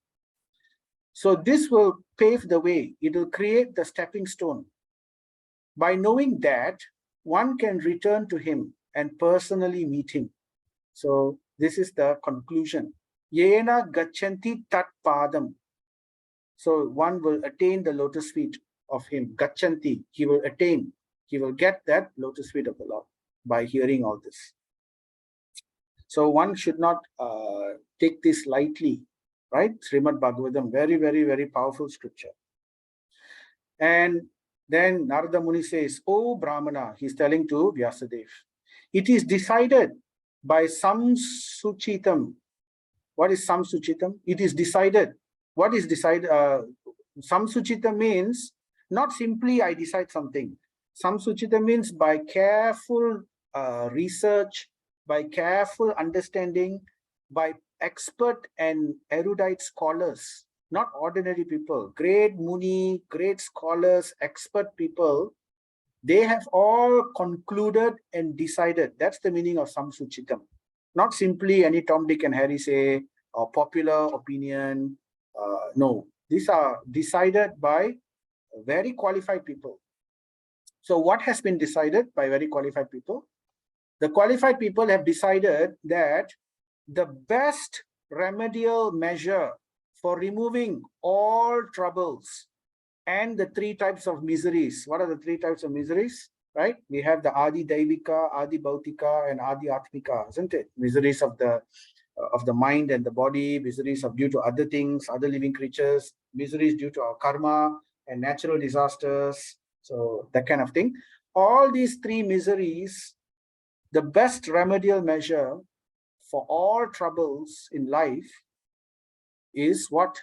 So this will pave the way. It will create the stepping stone. By knowing that, one can return to him and personally meet him. So this is the conclusion. Yena gachanti tat padam. So one will attain the lotus feet of him. Gachanti, he will attain, he will get that lotus feet of the Lord by hearing all this. So one should not take this lightly, right? Srimad Bhagavatam, very, very, very powerful scripture. And then Narada Muni says, oh Brahmana, he's telling to Vyasadeva, it is decided by Samsuchitam. What is Samsuchitam? It is decided. What is decided? Samsuchitam means not simply I decide something. Samsuchitam means by careful research, by careful understanding, by expert and erudite scholars, not ordinary people, great Muni, great scholars, expert people, they have all concluded and decided. That's the meaning of Samsuchitam. Not simply any Tom, Dick, and Harry say, or popular opinion. No, these are decided by very qualified people. So what has been decided by very qualified people? The qualified people have decided that the best remedial measure for removing all troubles and the 3 types of miseries. What are the 3 types of miseries? right? We have the Adi Daivika, Adi Bautika, and Adi Atmika, isn't it? Miseries of the mind and the body, miseries of due to other things, other living creatures, miseries due to our karma and natural disasters. So that kind of thing. All these three miseries, the best remedial measure for all troubles in life is what?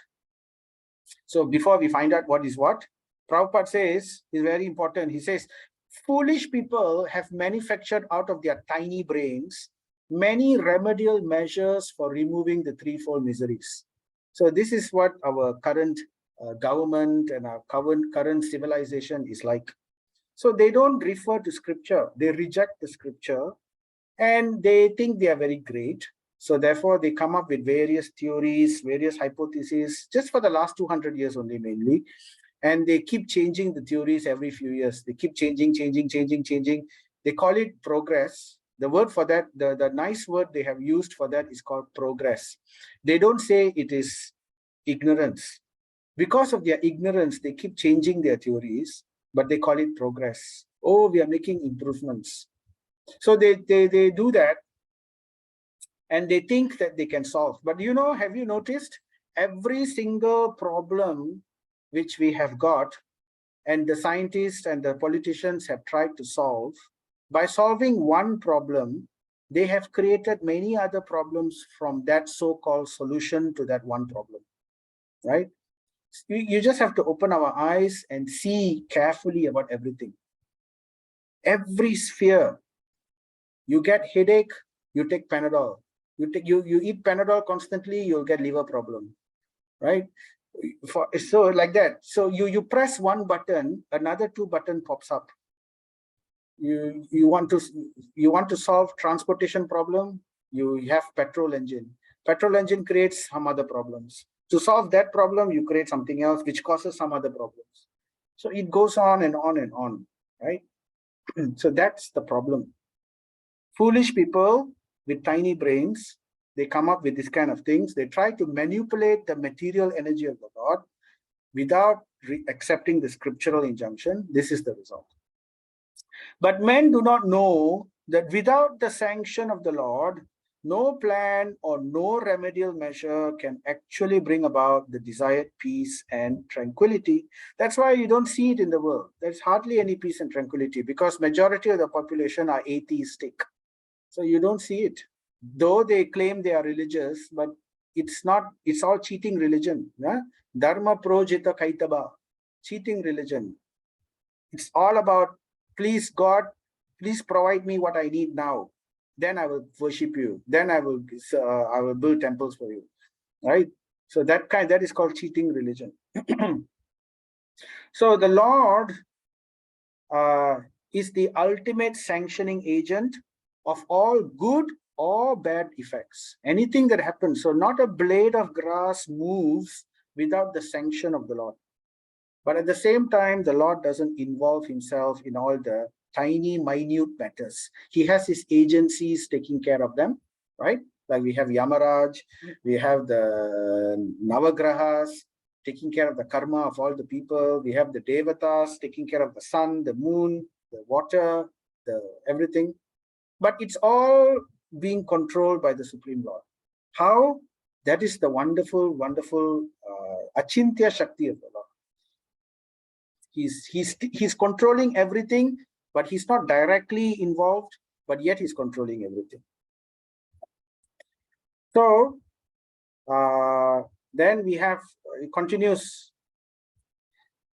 So before we find out what is what, Prabhupada says is very important. He says, foolish people have manufactured out of their tiny brains many remedial measures for removing the threefold miseries. So this is what our current government and our current civilization is like. So they don't refer to scripture. They reject the scripture and they think they are very great. So therefore, they come up with various theories, various hypotheses, just for the last 200 years only mainly. And they keep changing the theories every few years. They keep changing. They call it progress. The word for that, the nice word they have used for that is called progress. They don't say it is ignorance. Because of their ignorance, they keep changing their theories, but they call it progress. Oh, we are making improvements. So they do that and they think that they can solve. But you know, have you noticed every single problem which we have got and the scientists and the politicians have tried to solve, by solving one problem, they have created many other problems from that so-called solution to that one problem, right? You just have to open our eyes and see carefully about everything. Every sphere, you get headache, you take Panadol. You eat Panadol constantly, you'll get liver problem, right? So like that. So you press one button, another two button pops up. You want to solve transportation problem, you have petrol engine. Petrol engine creates some other problems. To solve that problem, you create something else which causes some other problems. So it goes on and on and on, right? So that's the problem. Foolish people with tiny brains, they come up with this kind of things. They try to manipulate the material energy of the Lord without accepting the scriptural injunction. This is the result. But men do not know that without the sanction of the Lord, no plan or no remedial measure can actually bring about the desired peace and tranquility. That's why you don't see it in the world. There's hardly any peace and tranquility because majority of the population are atheistic. So you don't see it. Though they claim they are religious, but it's not, it's all cheating religion. Yeah? Dharma projita kaitaba, cheating religion. It's all about, please God, please provide me what I need now. Then I will worship you. Then I will build temples for you, right? So that is called cheating religion. So the Lord is the ultimate sanctioning agent of all good or bad effects. Anything that happens. So not a blade of grass moves without the sanction of the Lord. But at the same time, the Lord doesn't involve himself in all the tiny, minute matters. He has his agencies taking care of them, right? Like we have Yamaraj, we have the Navagrahas taking care of the karma of all the people. We have the Devatas taking care of the sun, the moon, the water, the everything. But it's all being controlled by the Supreme Lord. How? That is the wonderful, wonderful Achintya Shakti of the Lord. He's controlling everything, but he's not directly involved, but yet he's controlling everything. So then we have, it continues,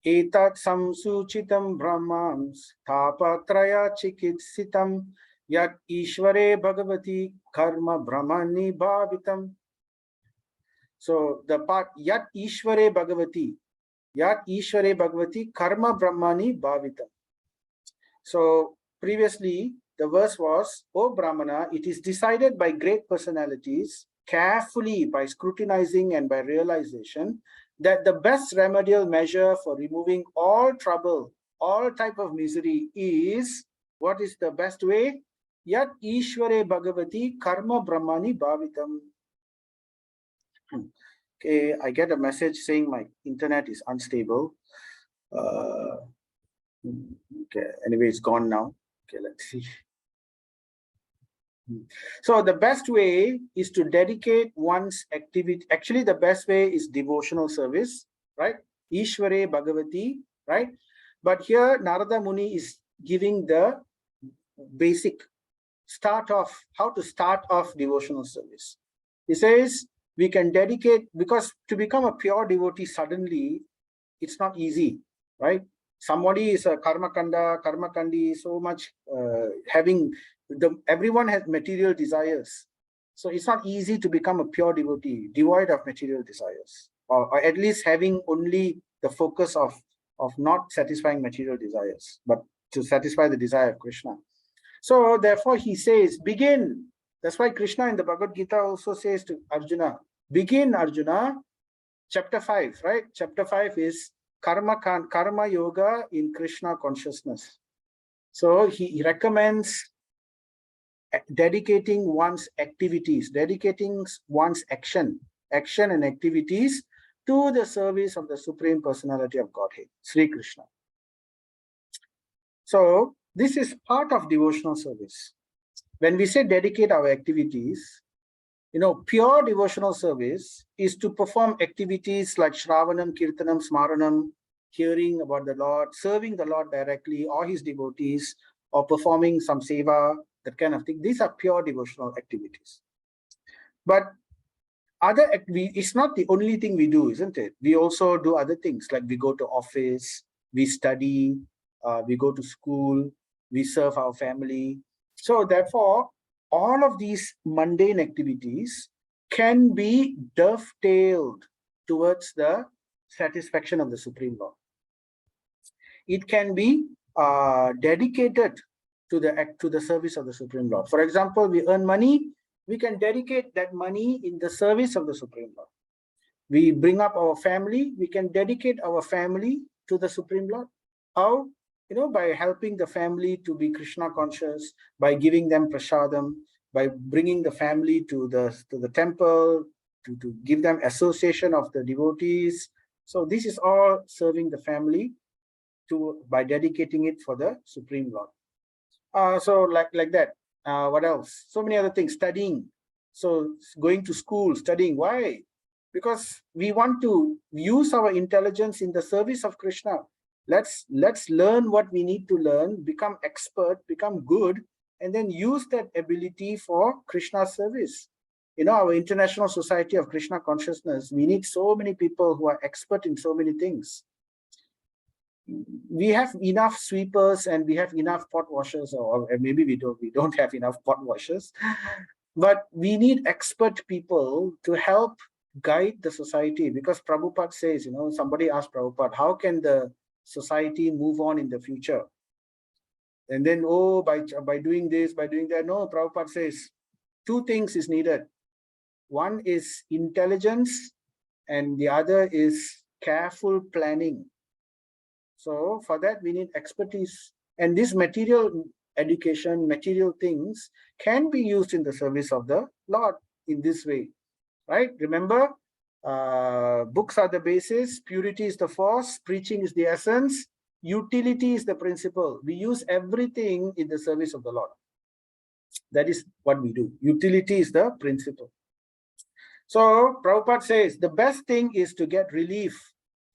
etat samsuchitam brahmam sthapatraya chikitsitam yat ishvare bhagavati karma brahmani bhavitam. So the part yat ishvare bhagavati, Yat Ishware Bhagavati Karma Brahmani Bhavitam. So previously the verse was, O Brahmana, it is decided by great personalities, carefully by scrutinizing and by realization, that the best remedial measure for removing all trouble, all type of misery is, what is the best way? Yat Ishware Bhagavati Karma Brahmani Bhavitam. Okay, I get a message saying my internet is unstable. Okay, anyway, it's gone now. Okay, let's see. So the best way is to dedicate one's activity. Actually, the best way is devotional service, right? Ishware Bhagavati, right? But here Narada Muni is giving the basic start off, how to start off devotional service. He says we can dedicate, because to become a pure devotee suddenly, it's not easy, right? Somebody is a karma kandi, so much having everyone has material desires. So it's not easy to become a pure devotee, devoid of material desires, or at least having only the focus of not satisfying material desires, but to satisfy the desire of Krishna. So therefore he says, begin. That's why Krishna in the Bhagavad Gita also says to Arjuna, begin Arjuna, chapter 5, right? Chapter 5 is karma yoga in Krishna consciousness. So he recommends dedicating one's activities, dedicating one's action and activities to the service of the Supreme Personality of Godhead, Sri Krishna. So this is part of devotional service. When we say dedicate our activities, pure devotional service is to perform activities like Shravanam, Kirtanam, Smaranam, hearing about the Lord, serving the Lord directly or his devotees, or performing some seva, that kind of thing. These are pure devotional activities. But it's not the only thing we do, isn't it? We also do other things, like we go to office, we study, we go to school, we serve our family. So therefore, all of these mundane activities can be dovetailed towards the satisfaction of the Supreme Lord. It can be dedicated to the service of the Supreme Lord. For example, we earn money, we can dedicate that money in the service of the Supreme Lord. We bring up our family, we can dedicate our family to the Supreme Lord. How? By helping the family to be Krishna conscious, by giving them prasadam, by bringing the family to the temple, to give them association of the devotees. So this is all serving the family by dedicating it for the Supreme Lord. So like that. What else? So many other things. Studying. So going to school, studying. Why? Because we want to use our intelligence in the service of Krishna. Let's learn what we need to learn, become expert, become good, and then use that ability for Krishna's service. Our International Society of Krishna Consciousness, we need so many people who are expert in so many things. We have enough sweepers and we have enough pot washers, or maybe we don't have enough pot washers, but we need expert people to help guide the society. Because Prabhupada says, somebody asked Prabhupada, how can the society move on in the future? And then, by doing this, by doing that. No, Prabhupada says two things is needed. One is intelligence and the other is careful planning. So for that, we need expertise. And this material education, material things can be used in the service of the Lord in this way, right? Remember, books are the basis, purity is the force, preaching is the essence, utility is the principle. We use everything in the service of the Lord. That is what we do. Utility is the principle. So Prabhupada says, the best thing is to get relief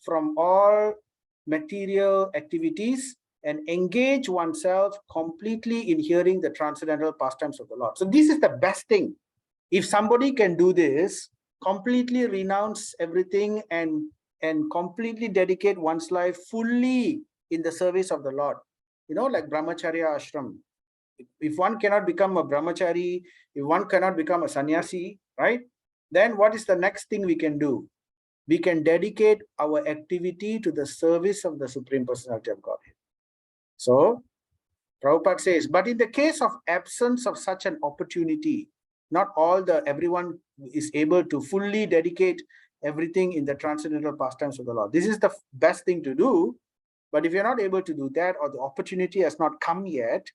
from all material activities and engage oneself completely in hearing the transcendental pastimes of the Lord. So this is the best thing. If somebody can do this, completely renounce everything and completely dedicate one's life fully in the service of the Lord, like brahmacharya ashram. If one cannot become a brahmachari, if one cannot become a sannyasi, right? Then what is the next thing we can do? We can dedicate our activity to the service of the Supreme Personality of Godhead. So, Prabhupada says, but in the case of absence of such an opportunity, not everyone is able to fully dedicate everything in the transcendental pastimes of the Lord. This is the best thing to do. But if you're not able to do that, or the opportunity has not come yet,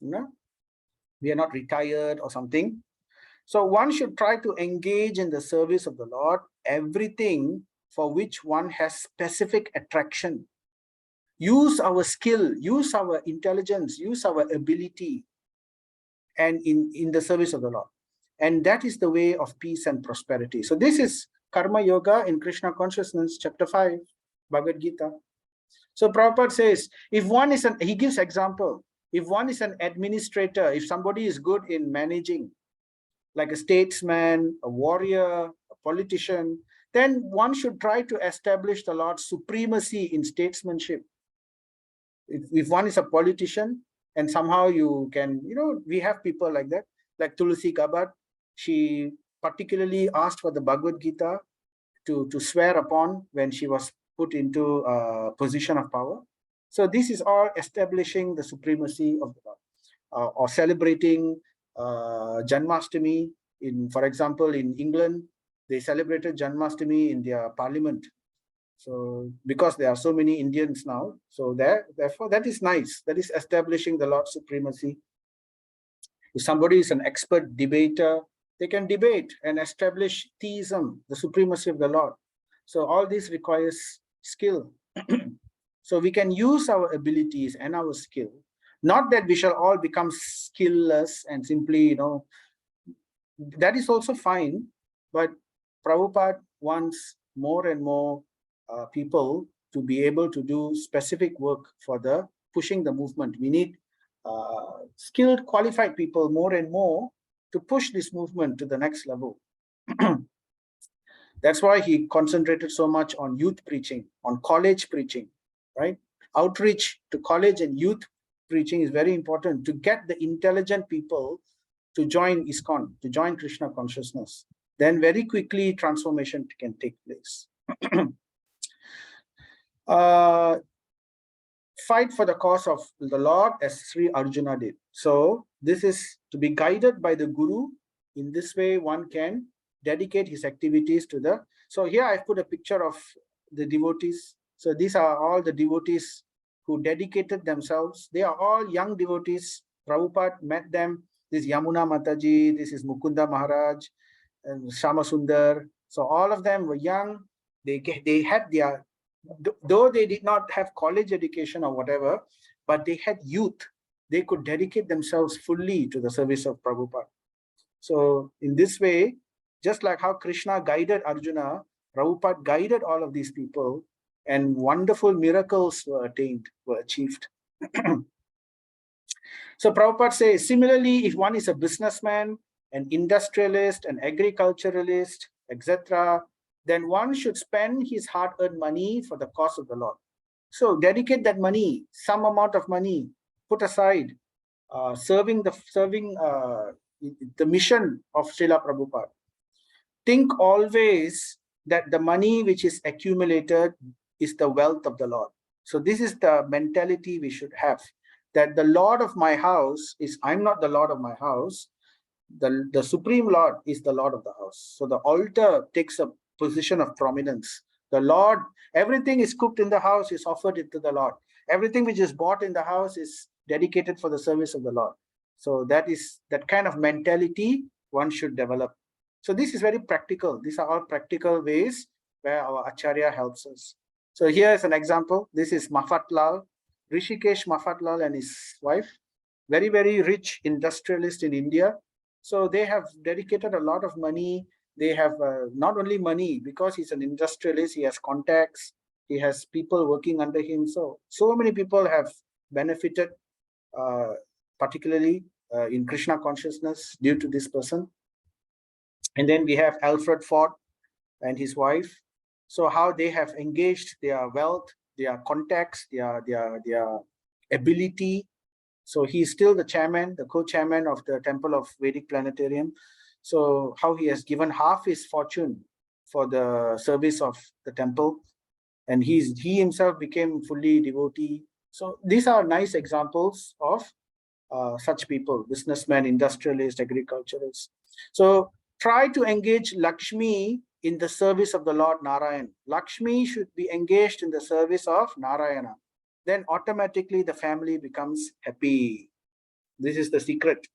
we are not retired or something. So one should try to engage in the service of the Lord, everything for which one has specific attraction. use our skill, use our intelligence, use our ability, and in the service of the Lord. And that is the way of peace and prosperity. So this is Karma Yoga in Krishna Consciousness, chapter 5, Bhagavad Gita. So Prabhupada says, if one is he gives example, if one is an administrator, if somebody is good in managing, like a statesman, a warrior, a politician, then one should try to establish the Lord's supremacy in statesmanship. If one is a politician and somehow you can, we have people like that, like Tulsi Gabbard, she particularly asked for the Bhagavad Gita to swear upon when she was put into a position of power. So this is all establishing the supremacy of the Lord, or celebrating Janmashtami. For example, in England, they celebrated Janmashtami in their parliament. So because there are so many Indians now, so therefore that is nice. That is establishing the Lord's supremacy. If somebody is an expert debater, they can debate and establish theism, the supremacy of the Lord. So all this requires skill. So we can use our abilities and our skill. Not that we shall all become skillless and simply, that is also fine. But Prabhupada wants more and more people to be able to do specific work for the pushing the movement. We need skilled, qualified people more and more to push this movement to the next level. That's why he concentrated so much on youth preaching, on college preaching, right? Outreach to college and youth preaching is very important to get the intelligent people to join ISKCON, to join Krishna consciousness. Then very quickly transformation can take place. Fight for the cause of the Lord as Sri Arjuna did. So this is to be guided by the Guru. In this way, one can dedicate his activities to the... So here I've put a picture of the devotees. So these are all the devotees who dedicated themselves. They are all young devotees. Prabhupada met them. This is Yamuna Mataji, this is Mukunda Maharaj, and Shama Sundar. So all of them were young. They had their... Though they did not have college education or whatever, but they had youth. They could dedicate themselves fully to the service of Prabhupada. So in this way, just like how Krishna guided Arjuna, Prabhupada guided all of these people, and wonderful miracles were achieved. So Prabhupada says, similarly, if one is a businessman, an industrialist, an agriculturalist, etc., then one should spend his hard-earned money for the cause of the Lord. So dedicate that money, some amount of money, put aside, serving the mission of Srila Prabhupada. Think always that the money which is accumulated is the wealth of the Lord. So this is the mentality we should have, that the Lord of my house is, I'm not the Lord of my house, the Supreme Lord is the Lord of the house. So the altar takes a position of prominence. The Lord, everything is cooked in the house is offered it to the Lord. Everything which is bought in the house is dedicated for the service of the Lord. So that kind of mentality one should develop. So this is very practical. These are all practical ways where our Acharya helps us. So here is an example. This is Mafatlal, Rishikesh Mafatlal and his wife, very, very rich industrialist in India. So they have dedicated a lot of money. They have not only money, because he's an industrialist, he has contacts, he has people working under him. So many people have benefited, particularly in Krishna consciousness due to this person. And then we have Alfred Ford and his wife. So how they have engaged their wealth, their contacts, their ability. So he's still the chairman, the co-chairman of the Temple of Vedic Planetarium. So how he has given half his fortune for the service of the temple, and he himself became fully devotee. So these are nice examples of such people, businessmen, industrialists, agriculturists. So try to engage Lakshmi in the service of the Lord Narayan. Lakshmi should be engaged in the service of Narayana. Then automatically the family becomes happy. This is the secret.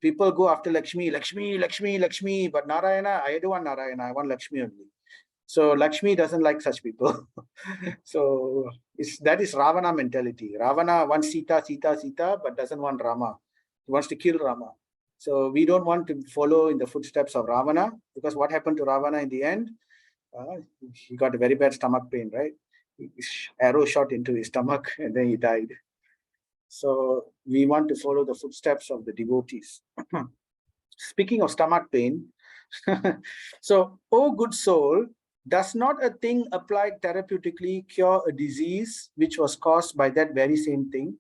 People go after Lakshmi, Lakshmi, Lakshmi, Lakshmi, but Narayana, I don't want Narayana, I want Lakshmi only. So Lakshmi doesn't like such people. So that is Ravana mentality. Ravana wants Sita, Sita, Sita, but doesn't want Rama. He wants to kill Rama. So we don't want to follow in the footsteps of Ravana, because what happened to Ravana in the end? He got a very bad stomach pain, right? Arrow shot into his stomach and then he died. So we want to follow the footsteps of the devotees. Speaking of stomach pain, so, oh good soul, does not a thing applied therapeutically cure a disease which was caused by that very same thing?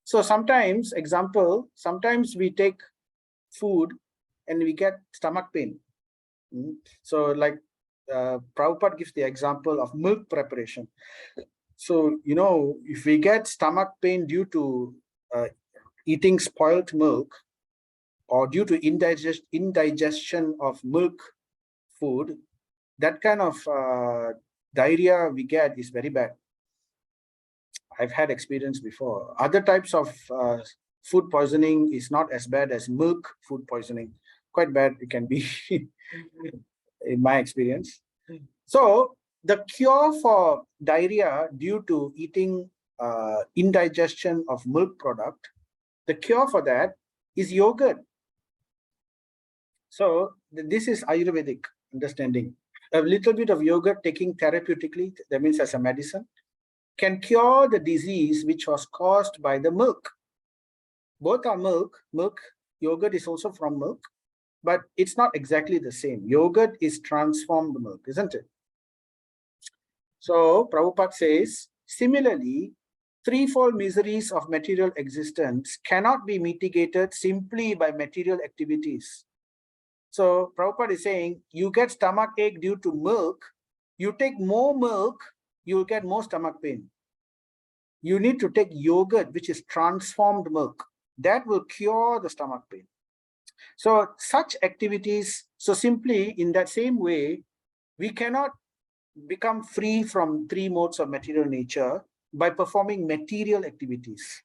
So sometimes, example, sometimes we take food and we get stomach pain. So like Prabhupada gives the example of milk preparation. So, if we get stomach pain due to eating spoiled milk, or due to indigestion of milk food, that kind of diarrhea we get is very bad. I've had experience before. Other types of food poisoning is not as bad as milk food poisoning. Quite bad it can be in my experience. So the cure for diarrhea due to eating indigestion of milk product, the cure for that is yogurt. So this is Ayurvedic understanding. A little bit of yogurt taking therapeutically, that means as a medicine, can cure the disease which was caused by the milk. Both are milk, yogurt is also from milk, but it's not exactly the same. Yogurt is transformed milk, isn't it? So Prabhupada says, similarly, threefold miseries of material existence cannot be mitigated simply by material activities. So Prabhupada is saying, you get stomach ache due to milk, you take more milk, you'll get more stomach pain. You need to take yogurt, which is transformed milk. That will cure the stomach pain. So such activities, so simply in that same way, we cannot become free from three modes of material nature by performing material activities.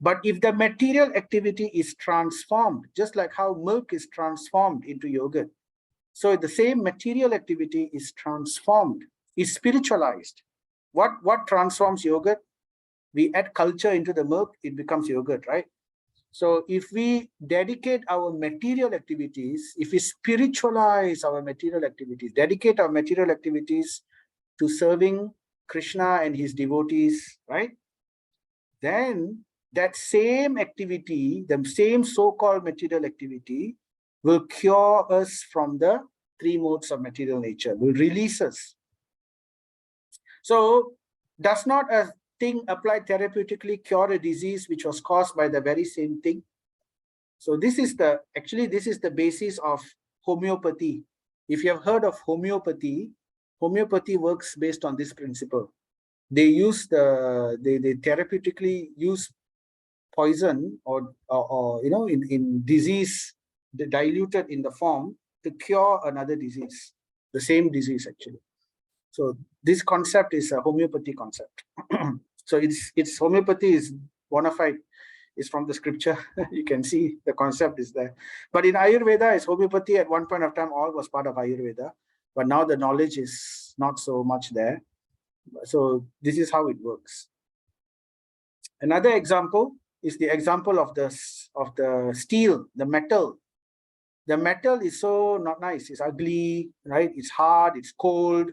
But if the material activity is transformed, just like how milk is transformed into yogurt, so the same material activity is transformed, is spiritualized. What transforms yogurt? We add culture into the milk, it becomes yogurt, right? So if we dedicate our material activities, if we spiritualize our material activities, dedicate our material activities to serving Krishna and his devotees, right? Then that same activity, the same so-called material activity, will cure us from the three modes of material nature, will release us. So does not a thing applied therapeutically cure a disease which was caused by the very same thing? So this is the basis of homeopathy. If you have heard of homeopathy, homeopathy works based on this principle. They use they therapeutically use poison or in disease diluted in the form to cure another disease, the same disease actually. So this concept is a homeopathy concept. So it's homeopathy is bona fide, is from the scripture. You can see the concept is there. But in Ayurveda, it's homeopathy. At one point of time, all was part of Ayurveda, but now the knowledge is not so much there. So this is how it works. Another example is the example of the steel, the metal. The metal is so not nice. It's ugly, right? It's hard, it's cold.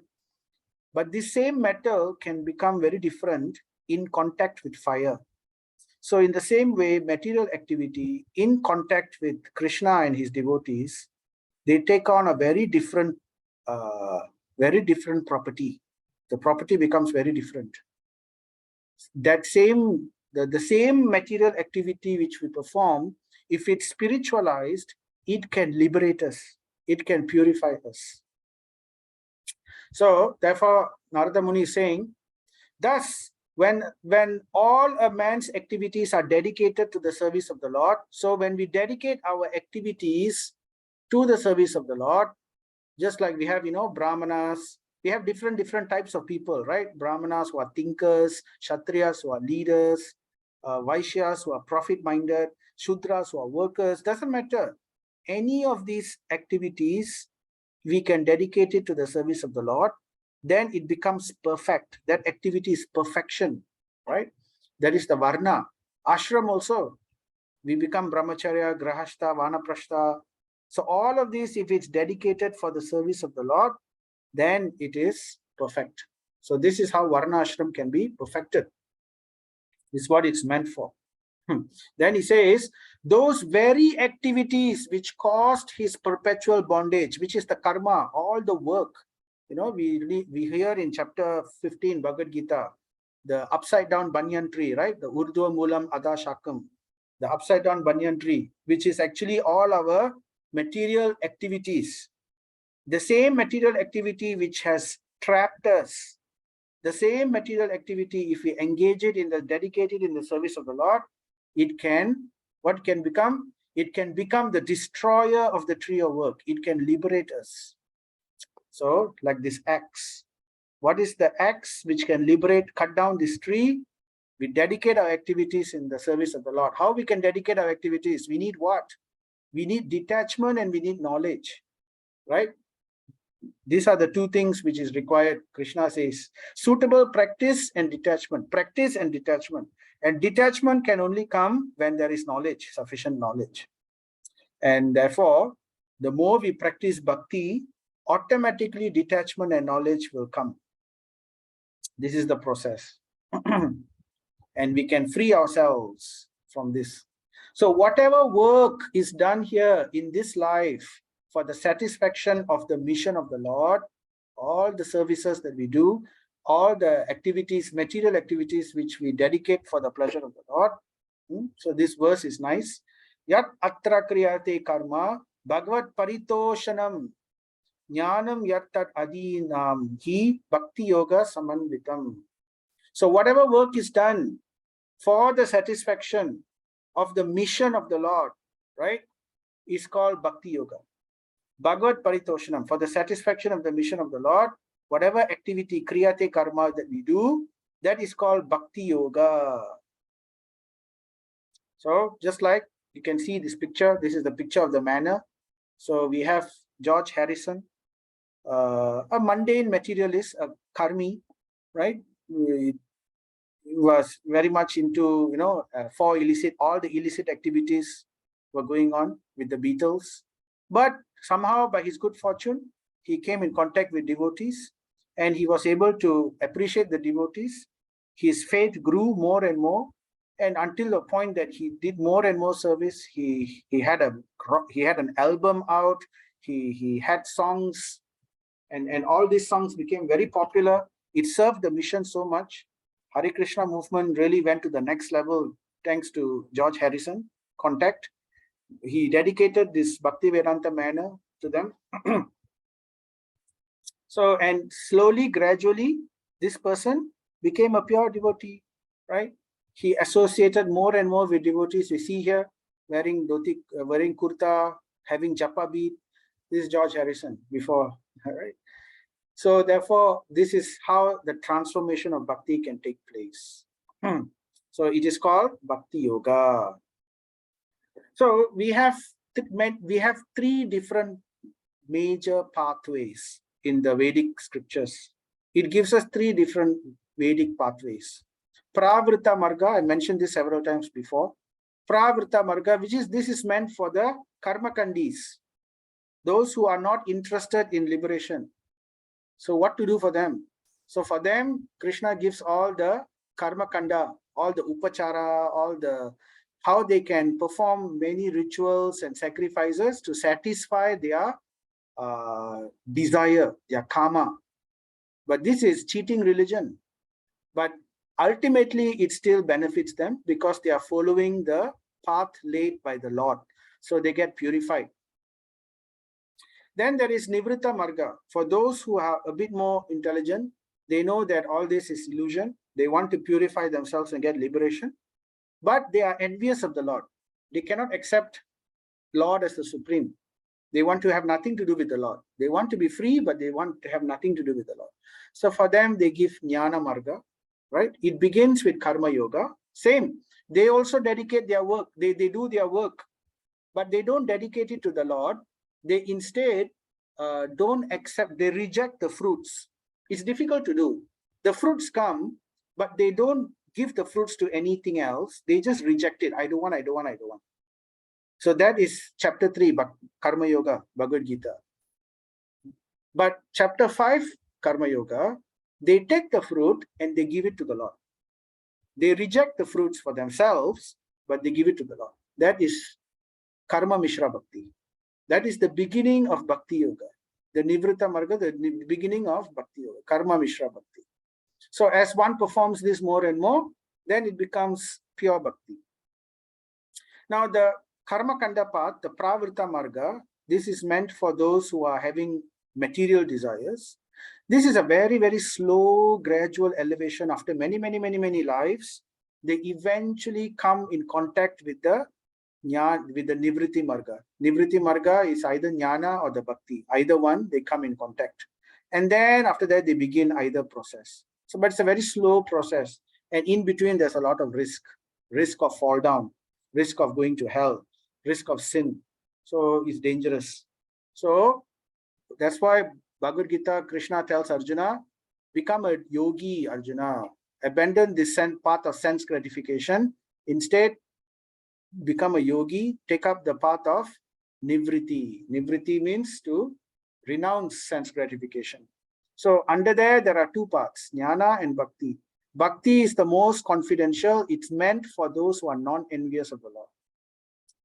But this same metal can become very different in contact with fire. So in the same way, material activity in contact with Krishna and his devotees, they take on a very different property. The property becomes very different. That same, the same material activity which we perform, if it's spiritualized, it can liberate us. It can purify us. So therefore, Narada Muni is saying, thus, when all a man's activities are dedicated to the service of the Lord, so when we dedicate our activities to the service of the Lord, just like we have, Brahmanas, we have different types of people, right? Brahmanas who are thinkers, Kshatriyas who are leaders, Vaishyas who are profit-minded, Shudras who are workers, doesn't matter. Any of these activities, we can dedicate it to the service of the Lord, then it becomes perfect. That activity is perfection, right? That is the varna. Ashram also, we become brahmacharya, grahastha, vanaprastha. So all of these, if it's dedicated for the service of the Lord, then it is perfect. So this is how varna ashram can be perfected. This is what it's meant for. Then he says, those very activities which caused his perpetual bondage, which is the karma, all the work. You know, we hear in chapter 15, Bhagavad Gita, the upside down banyan tree, right? The urdhva moolam adha shakam, the upside down banyan tree, which is actually all our material activities. The same material activity which has trapped us, the same material activity, if we engage it in the dedicated in the service of the Lord, it can, what can become? It can become the destroyer of the tree of work. It can liberate us. So, like this axe. What is the axe which can liberate, cut down this tree? We dedicate our activities in the service of the Lord. How we can dedicate our activities? We need what? We need detachment and we need knowledge, right? These are the two things which is required. Krishna says, suitable practice and detachment. Practice and detachment. And detachment can only come when there is knowledge, sufficient knowledge. And therefore, the more we practice bhakti, automatically detachment and knowledge will come. This is the process. And we can free ourselves from this. So whatever work is done here in this life for the satisfaction of the mission of the Lord, all the services that we do, all the activities, material activities which we dedicate for the pleasure of the Lord. So this verse is nice. Yat atra kriyate karma bhagavad paritoshanam jnanam yattat adinam hi bhakti yoga samanvitam. So whatever work is done for the satisfaction of the mission of the Lord, right, is called bhakti yoga. Bhagavad paritoshanam, for the satisfaction of the mission of the Lord, whatever activity, kriyate karma that we do, that is called bhakti yoga. So just like you can see this picture, this is the picture of the manor. So we have George Harrison, a mundane materialist, a karmi, right? He was very much into, all the illicit activities were going on with the Beatles. But somehow by his good fortune, he came in contact with devotees and he was able to appreciate the devotees. His faith grew more and more. And until the point that he did more and more service, he had an album out, he had songs, and all these songs became very popular. It served the mission so much. Hare Krishna movement really went to the next level thanks to George Harrison contact. He dedicated this Bhakti Vedanta manor to them. So, and slowly, gradually, this person became a pure devotee, right? He associated more and more with devotees. We see here wearing dhoti, wearing kurta, having japa bead. This is George Harrison before, right? So therefore, this is how the transformation of bhakti can take place. So it is called bhakti yoga. So we have three different major pathways in the Vedic scriptures. It gives us three different Vedic pathways. Pravrita Marga, I mentioned this several times before. Pravrita Marga, this is meant for the karmakandis, those who are not interested in liberation. So what to do for them? So for them, Krishna gives all the karmakanda, all the upachara, all the how they can perform many rituals and sacrifices to satisfy their desire, their karma. But this is cheating religion. But ultimately, it still benefits them because they are following the path laid by the Lord. So they get purified. Then there is Nivritta Marga. For those who are a bit more intelligent, they know that all this is illusion. They want to purify themselves and get liberation. But they are envious of the Lord. They cannot accept Lord as the supreme. They want to have nothing to do with the Lord. They want to be free, but they want to have nothing to do with the Lord. So for them, they give Jnana Marga, right? It begins with Karma Yoga. Same. They also dedicate their work. They do their work, but they don't dedicate it to the Lord. They instead don't accept, they reject the fruits. It's difficult to do. The fruits come, but they don't give the fruits to anything else. They just reject it. I don't want, I don't want, I don't want. So that is chapter 3, Karma Yoga, Bhagavad Gita. But chapter 5, Karma Yoga, they take the fruit and they give it to the Lord. They reject the fruits for themselves, but they give it to the Lord. That is Karma Mishra Bhakti. That is the beginning of Bhakti Yoga. The Nivritta Marga, the beginning of Bhakti Yoga, Karma Mishra Bhakti. So as one performs this more and more, then it becomes pure Bhakti. Now the Karma Kanda path, the Pravritta Marga, this is meant for those who are having material desires. This is a very, very slow, gradual elevation. After many, many, many, many lives, they eventually come in contact with the Nivritti Marga. Nivritti Marga is either Jnana or the Bhakti. Either one, they come in contact. And then after that, they begin either process. So, but it's a very slow process. And in between, there's a lot of risk of fall down, risk of going to hell, risk of sin. So it's dangerous. So that's why Bhagavad Gita, Krishna tells Arjuna, become a yogi, Arjuna. Abandon this path of sense gratification. Instead, become a yogi, take up the path of Nivritti. Nivritti means to renounce sense gratification. So under there are two paths, Jnana and Bhakti. Bhakti is the most confidential. It's meant for those who are non-envious of the Lord.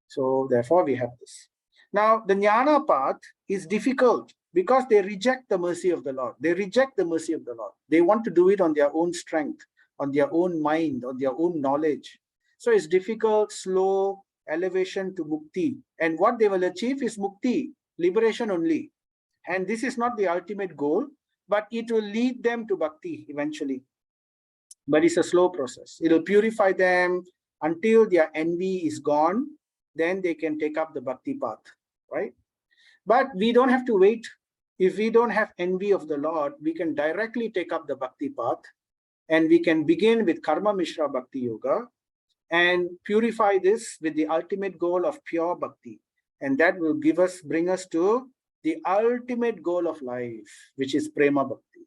So therefore we have this. Now the Jnana path is difficult because they reject the mercy of the Lord. They reject the mercy of the Lord. They want to do it on their own strength, on their own mind, on their own knowledge. So it's difficult, slow elevation to mukti. And what they will achieve is mukti, liberation only. And this is not the ultimate goal, but it will lead them to bhakti eventually. But it's a slow process. It will purify them until their envy is gone. Then they can take up the bhakti path, right? But we don't have to wait. If we don't have envy of the Lord, we can directly take up the bhakti path. And we can begin with Karma Mishra Bhakti Yoga and purify this with the ultimate goal of pure bhakti. And that will bring us to the ultimate goal of life, which is Prema Bhakti.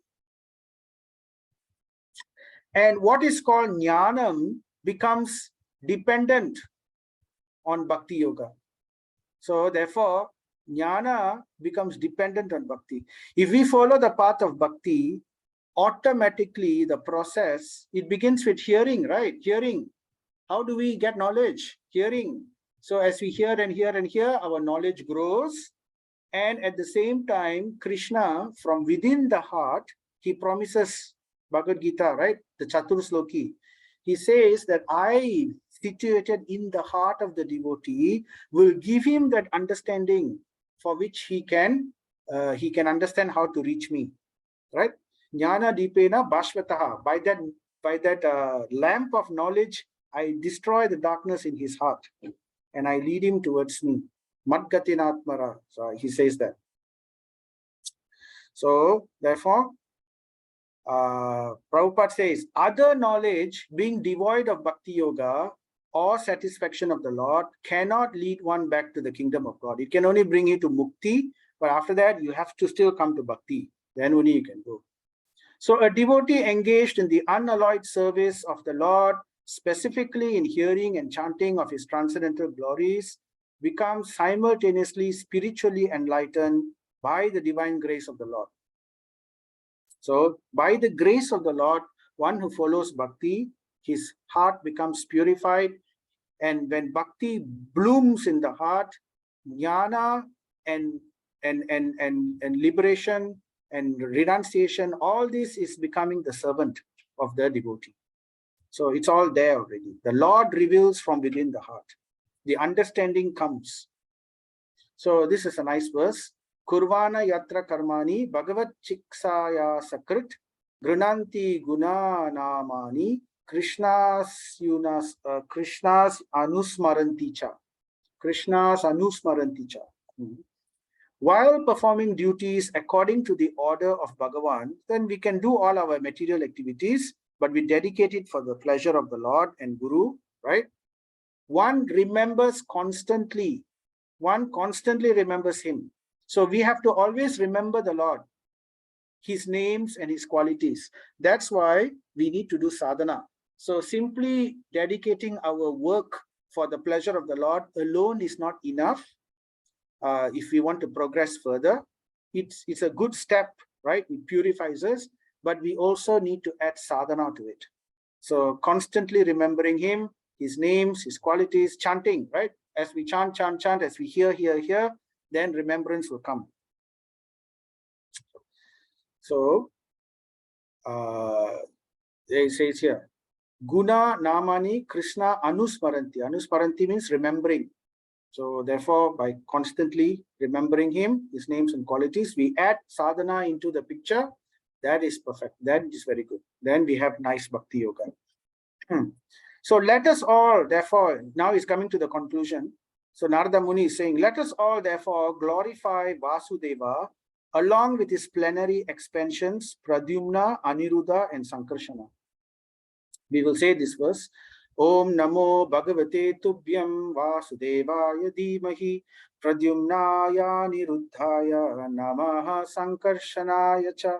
And what is called Jnanam becomes dependent on Bhakti Yoga. So therefore, Jnana becomes dependent on Bhakti. If we follow the path of Bhakti, automatically the process, it begins with hearing, right? Hearing. How do we get knowledge? Hearing. So as we hear and hear and hear, our knowledge grows. And at the same time, Krishna, from within the heart, he promises Bhagavad Gita, right? The Chatur Sloki. He says that I, situated in the heart of the devotee, will give him that understanding for which he can understand how to reach me, right? Jnana Deepena Bhashvataha. By that lamp of knowledge, I destroy the darkness in his heart and I lead him towards me. Madgatinatmara. So he says that. So therefore, Prabhupada says, other knowledge being devoid of Bhakti Yoga or satisfaction of the Lord cannot lead one back to the kingdom of God. It can only bring you to Mukti, but after that, you have to still come to Bhakti. Then only you can go. So a devotee engaged in the unalloyed service of the Lord, specifically in hearing and chanting of his transcendental glories, becomes simultaneously spiritually enlightened by the divine grace of the Lord. So by the grace of the Lord, one who follows bhakti, his heart becomes purified. And when bhakti blooms in the heart, jnana and liberation and renunciation, all this is becoming the servant of the devotee. So it's all there already. The Lord reveals from within the heart. The understanding comes. So this is a nice verse. Kurvana yatra karmani bhagavat chiksaya sakrit grunanti guna namani Krishna's anusmaranti cha. Krishna's anusmaranti cha. While performing duties according to the order of Bhagavan, then we can do all our material activities, but we dedicate it for the pleasure of the Lord and Guru, right? One remembers constantly. One constantly remembers him. So we have to always remember the Lord, his names and his qualities. That's why we need to do sadhana. So simply dedicating our work for the pleasure of the Lord alone is not enough. If we want to progress further, it's a good step, right? It purifies us, but we also need to add sadhana to it. So constantly remembering him, his names, his qualities, chanting, right? As we chant, as we hear, then remembrance will come. So it says here, Guna Namani Krishna Anusmaranti. Anusmaranti means remembering. So therefore, by constantly remembering him, his names and qualities, we add sadhana into the picture. That is perfect. That is very good. Then we have nice bhakti yoga. So let us all, therefore, now he's coming to the conclusion. So Narada Muni is saying, let us all, therefore, glorify Vasudeva along with his plenary expansions, Pradyumna, Aniruddha, and Sankarshana. We will say this verse. Om Namo Bhagavate Tubhyam Vasudevaya Dhimahi Pradyumnaya Niruddhaya Namaha Sankarshanaya Cha.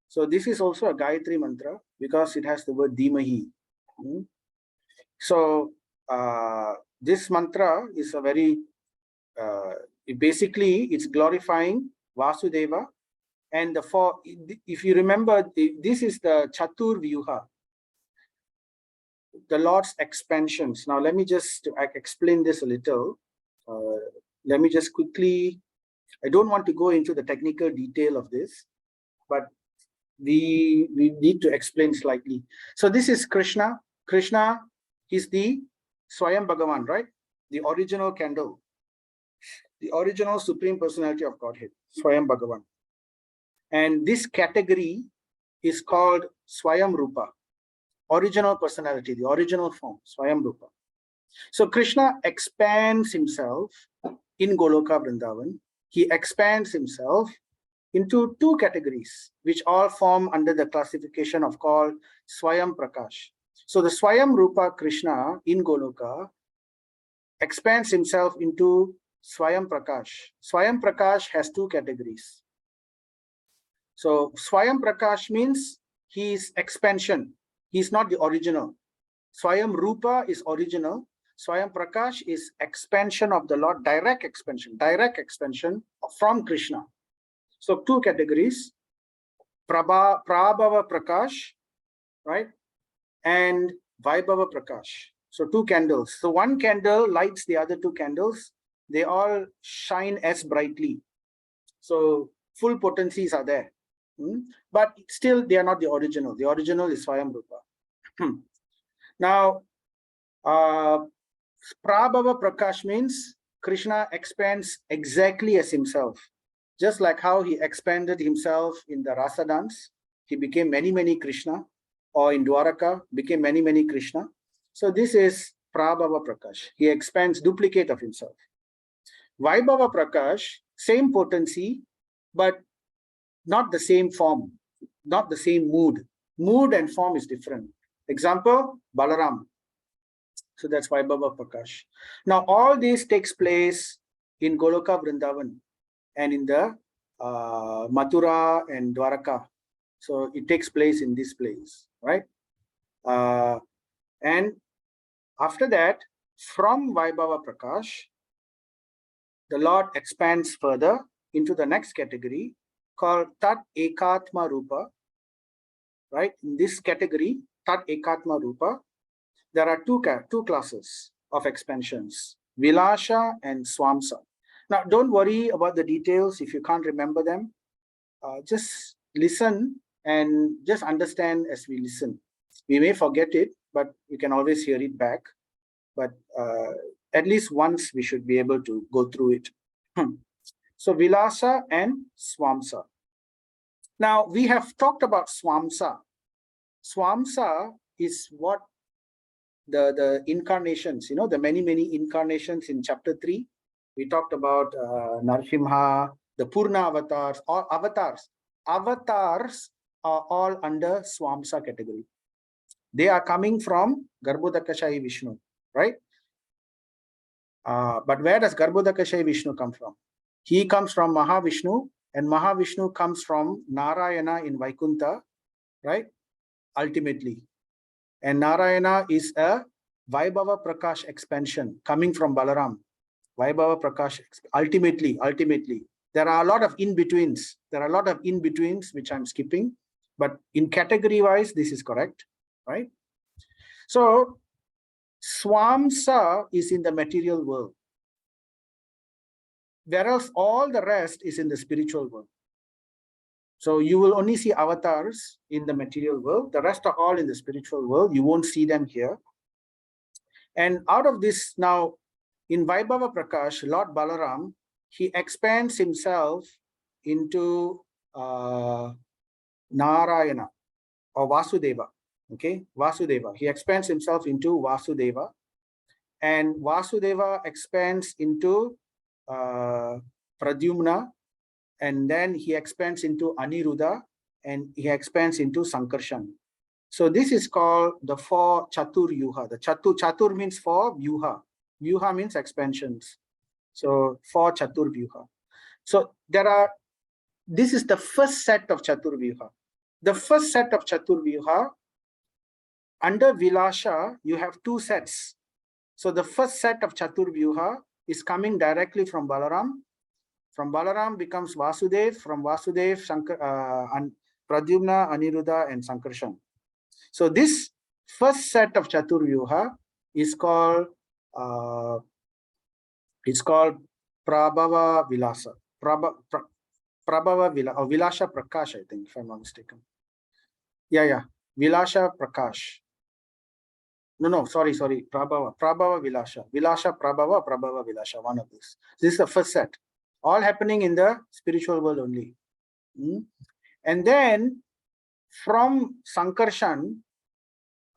So this is also a Gayatri mantra because it has the word Dhimahi. So this mantra is a very, basically it's glorifying Vasudeva. And if you remember, this is the Chatur Vyuha, the Lord's expansions. Now, let me just explain this a little. Let me just quickly, I don't want to go into the technical detail of this, but we need to explain slightly. So this is Krishna. Krishna is the Swayam Bhagavan, right? The original candle, the original Supreme Personality of Godhead, Swayam Bhagavan. And this category is called Swayam Rupa, original personality, the original form, Swayam Rupa. So Krishna expands himself in Goloka Vrindavan. He expands himself into two categories, which all form under the classification of called Swayam Prakash. So the Swayam Rupa Krishna in Goloka expands himself into Swayam Prakash. Swayam Prakash has two categories. So Swayam Prakash means he is expansion. He is not the original. Swayam Rupa is original. Swayam Prakash is expansion of the Lord, direct expansion from Krishna. So two categories, Prabhava Prakash, right? And Vaibhava Prakash. So two candles. So one candle lights the other two candles. They all shine as brightly. So full potencies are there. But still, they are not the original. The original is Swayam Rupa. Now, Prabhava Prakash means Krishna expands exactly as himself. Just like how he expanded himself in the Rasa dance, he became many Krishna, or in Dwaraka, became many Krishna. So this is Prabhava Prakash. He expands duplicate of himself. Vaibhava Prakash, same potency, but not the same form, not the same mood. Mood and form is different. Example, Balaram. So that's Vaibhava Prakash. Now, all this takes place in Goloka Vrindavan and in the Mathura and Dwaraka. So it takes place in this place, right? And after that, from Vaibhava Prakash, the Lord expands further into the next category called Tat Ekatma Rupa, right? In this category, Tat Ekatma Rupa, there are two classes of expansions, Vilasha and Swamsa. Now, don't worry about the details if you can't remember them. Just listen and just understand as we listen. We may forget it, but you can always hear it back. But at least once we should be able to go through it. So Vilasa and Swamsa. Now, we have talked about Swamsa. Swamsa is what the incarnations, the many incarnations in chapter 3. We talked about Narsimha, the Purna avatars, or avatars. Avatars are all under Swamsa category. They are coming from Garbhodakashayi Vishnu, right? But where does Garbhodakashayi Vishnu come from? He comes from Mahavishnu, and Mahavishnu comes from Narayana in Vaikuntha, right? Ultimately. And Narayana is a Vaibhava Prakash expansion coming from Balaram. Vaibhava Prakash, ultimately. There are a lot of in-betweens. Which I'm skipping. But in category wise, this is correct, right? So, Swamsa is in the material world, whereas all the rest is in the spiritual world. So you will only see avatars in the material world. The rest are all in the spiritual world. You won't see them here. And out of this now, in Vaibhava Prakash, Lord Balaram, he expands himself into Narayana or Vasudeva. Okay, Vasudeva. He expands himself into Vasudeva. And Vasudeva expands into Pradyumna, and then he expands into Aniruddha, and he expands into Sankarshan. So this is called the 4 Chatur Vyuha. The Chatur means 4, Vyuha. Vyuha means expansions. So 4 Chatur Vyuha. So this is the first set of Chatur Vyuha. The first set of Chatur Vyuha, under Vilasha, you have 2 sets. So the first set of Chatur Vyuha is coming directly from Balaram. From Balaram becomes Vasudev. From Vasudev, Pradyumna, Aniruddha, and Sankarshan. So this first set of Chatur Vyuha is called Prabhava Vilasa. Prabhava Vilasa, or Vilasha Prakash, I think, if I'm not mistaken. Yeah. Vilasha Prakash. No, sorry. Prabhava Vilasha. Vilasha Prabhava Vilasha, one of these. This is the first set. All happening in the spiritual world only. And then from Sankarshan,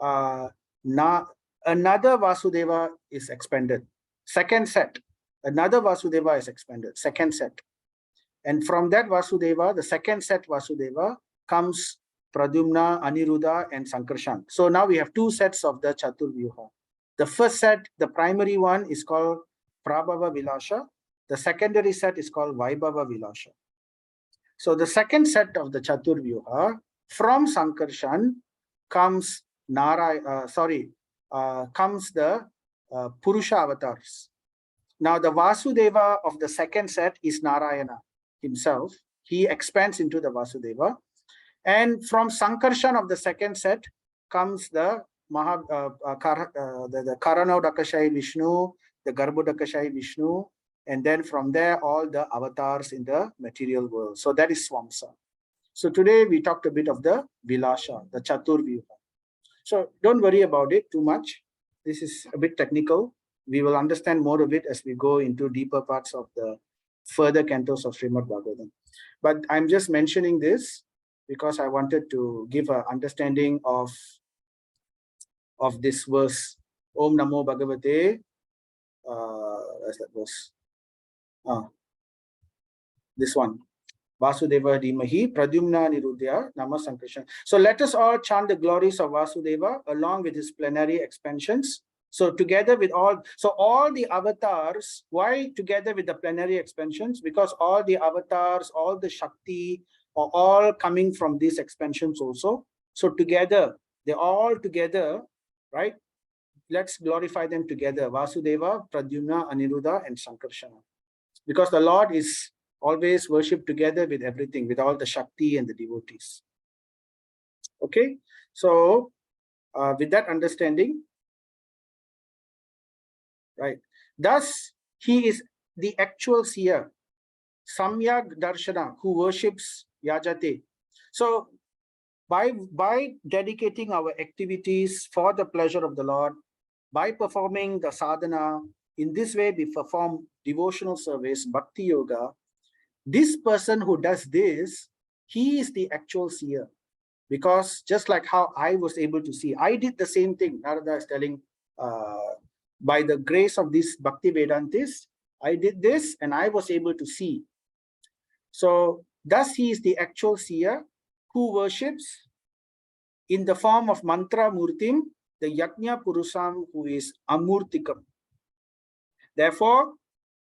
another Vasudeva is expanded. Second set. Another Vasudeva is expanded. Second set. And from that Vasudeva, the second set Vasudeva, comes Pradyumna, Aniruddha, and Sankarshan. So now we have 2 sets of the Chatur Vyuha. The first set, the primary one, is called Prabhava Vilasha. The secondary set is called Vaibhava Vilasha. So the second set of the Chatur Vyuha, from Sankarshan comes comes the Purusha avatars. Now the Vasudeva of the second set is Narayana himself. He expands into the Vasudeva. And from Sankarshan of the second set comes the Karanodakashayi Vishnu, the Garbhodakashayi Vishnu, and then from there all the avatars in the material world. So that is Swamsa. So today we talked a bit of the Vilasha, the Chatur Vyuha. So don't worry about it too much. This is a bit technical. We will understand more of it as we go into deeper parts of the further cantos of Srimad Bhagavatam. But I'm just mentioning this because I wanted to give an understanding of this verse. Om Namo Bhagavate. Where's that verse? This one. Vasudeva Dhimahi, Pradyumna Niruddhya, Nama Sankarshan. So let us all chant the glories of Vasudeva along with his plenary expansions. So together with all the avatars, why together with the plenary expansions? Because all the avatars, all the Shakti are all coming from these expansions also. So together, they're all together, right? Let's glorify them together. Vasudeva, Pradyumna, Aniruddha, and Sankarsana. Because the Lord is always worshipped together with everything, with all the Shakti and the devotees. Okay, so with that understanding, right? Thus, he is the actual seer, Samyak Darshana, who worships Yajate. So, by dedicating our activities for the pleasure of the Lord, by performing the sadhana, in this way we perform devotional service, bhakti yoga. This person who does this, he is the actual seer. Because just like how I was able to see, I did the same thing. Narada is telling, by the grace of this Bhakti Vedantis, I did this and I was able to see. So thus he is the actual seer who worships in the form of mantra murtim, the Yajna Purusam, who is Amurtikam. Therefore,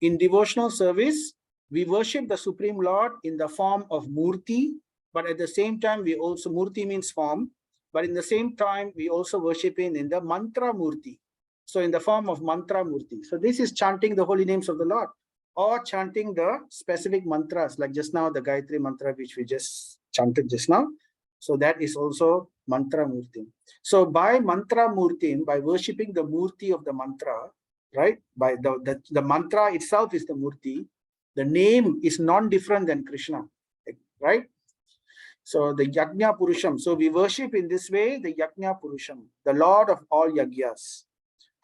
in devotional service, we worship the Supreme Lord in the form of Murti, but at the same time, we also, Murti means form, but in the same time, we also worship in the Mantra Murti. So in the form of Mantra Murti. So this is chanting the holy names of the Lord or chanting the specific mantras, like just now, the Gayatri mantra, which we just chanted just now. So that is also Mantra Murti. So by Mantra Murti, by worshipping the Murti of the mantra, right? By the mantra itself is the Murti. The name is non-different than Krishna, right? So the Yajna Purusham. So we worship in this way the Yajna Purusham, the Lord of all Yagyas,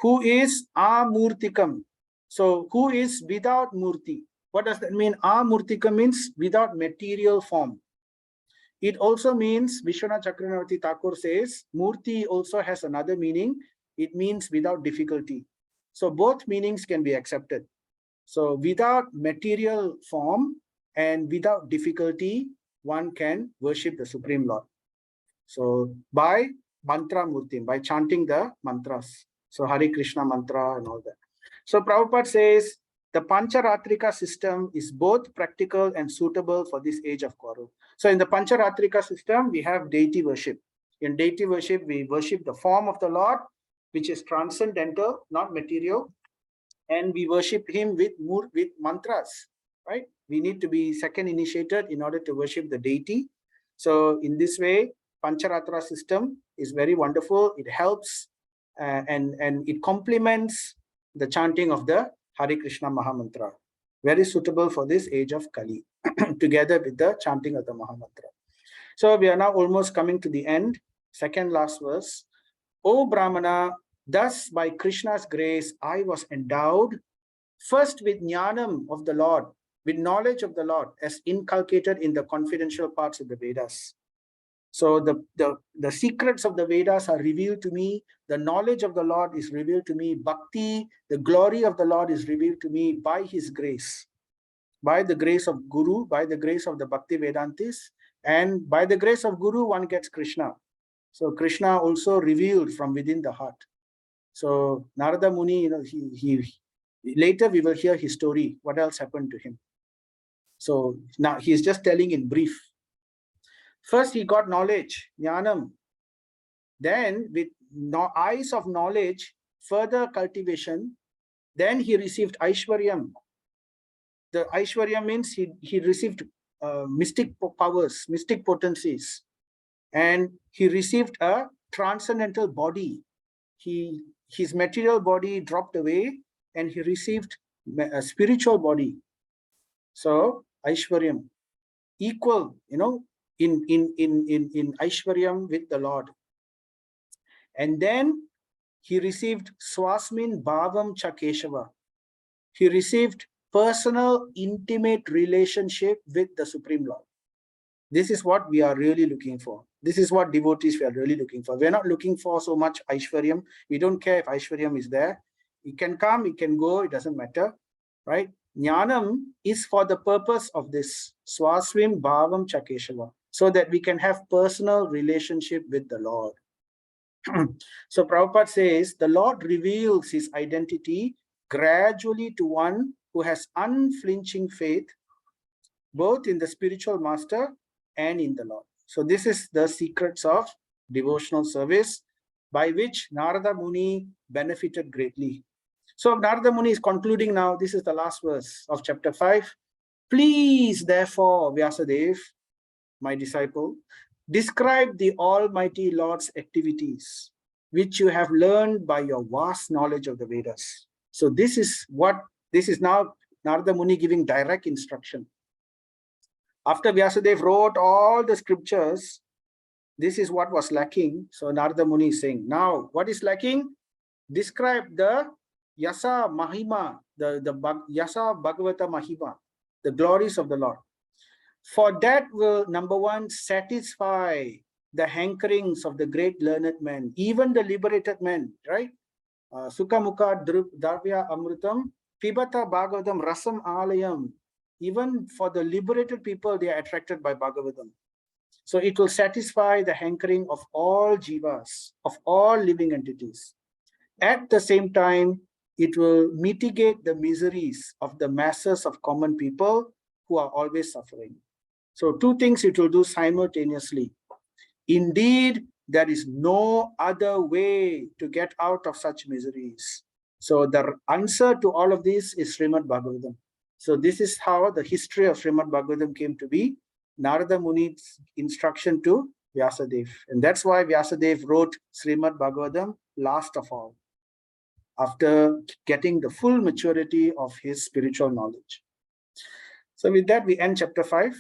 who is Amurtikam. So who is without Murti? What does that mean? Amurtikam means without material form. It also means, Vishwanath Chakravarti Thakur says, Murti also has another meaning. It means without difficulty. So both meanings can be accepted. So without material form and without difficulty, one can worship the Supreme Lord. So by mantra murti, by chanting the mantras. So Hare Krishna mantra and all that. So Prabhupada says the Pancharatrika system is both practical and suitable for this age of quarrel. So in the Pancharatrika system, we have deity worship. In deity worship, we worship the form of the Lord, which is transcendental, not material. And we worship him with mantras, right? We need to be second initiated in order to worship the deity. So in this way, Pancharatra system is very wonderful. It helps and it complements the chanting of the Hare Krishna Mahamantra. Very suitable for this age of Kali, together with the chanting of the Mahamantra. So we are now almost coming to the end. Second last verse. O Brahmana, thus by Krishna's grace, I was endowed first with jnanam of the Lord, with knowledge of the Lord, as inculcated in the confidential parts of the Vedas. So the secrets of the Vedas are revealed to me. The knowledge of the Lord is revealed to me. Bhakti, the glory of the Lord is revealed to me by his grace. By the grace of Guru, by the grace of the Bhakti Vedantis, and by the grace of Guru, one gets Krishna. So Krishna also revealed from within the heart. So Narada Muni, he later we will hear his story, what else happened to him. So now he's just telling in brief. First he got knowledge, jnanam. Then with eyes of knowledge, further cultivation, then he received Aishwaryam. The Aishwarya means he received mystic powers, mystic potencies. And he received a transcendental body. His material body dropped away and he received a spiritual body. So Aishwaryam, equal, in Aishwaryam with the Lord. And then he received Swasmin Bhavam Cha Keshava. He received personal, intimate relationship with the Supreme Lord. This is what we are really looking for. This is what devotees we are really looking for. We're not looking for so much Aishwaryam. We don't care if Aishwaryam is there. It can come, it can go, it doesn't matter, right? Jnanam is for the purpose of this Swasvim Bhavam Chakeshava, so that we can have personal relationship with the Lord. So Prabhupada says, the Lord reveals his identity gradually to one who has unflinching faith, both in the spiritual master and in the Lord. So this is the secrets of devotional service by which Narada Muni benefited greatly. So Narada Muni is concluding now. This is the last verse of chapter 5. Please, therefore, Vyasadeva, my disciple, describe the Almighty Lord's activities, which you have learned by your vast knowledge of the Vedas. So this is now Narada Muni giving direct instruction. After Vyasadeva wrote all the scriptures, this is what was lacking. So Narada Muni is saying, now what is lacking? Describe the Yasa Mahima, the Yasa Bhagavata Mahima, the glories of the Lord. For that will, number one, satisfy the hankerings of the great learned men, even the liberated men, right? Sukha Mukha Dravya Amrutam, Pibata Bhagavatam Rasam Alayam. Even for the liberated people, they are attracted by Bhagavatam. So it will satisfy the hankering of all jivas, of all living entities. At the same time, it will mitigate the miseries of the masses of common people who are always suffering. So two things it will do simultaneously. Indeed, there is no other way to get out of such miseries. So the answer to all of this is Srimad Bhagavatam. So this is how the history of Srimad Bhagavatam came to be. Narada Muni's instruction to Vyasadeva. And that's why Vyasadeva wrote Srimad Bhagavatam last of all, after getting the full maturity of his spiritual knowledge. So with that, we end chapter 5.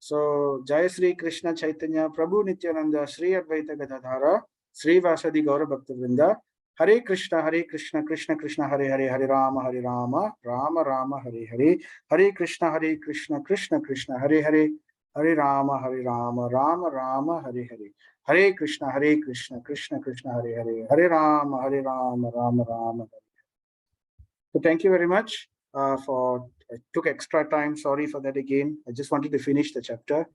So Jai Sri Krishna Chaitanya Prabhu Nityananda Sri Advaita Gadadhara Sri Vasadi Gaura Bhakta Vrinda Hare Krishna Krishna Krishna Hare Hare Hare Rama Rama Rama Hare Hare Hare Krishna Krishna Krishna Hare Hare Hare Rama Rama Rama Hare Hare Hare Krishna Krishna Krishna Hare Hare Hare Rama Rama Rama Hare. So thank you very much for. I took extra time. Sorry for that again. I just wanted to finish the chapter.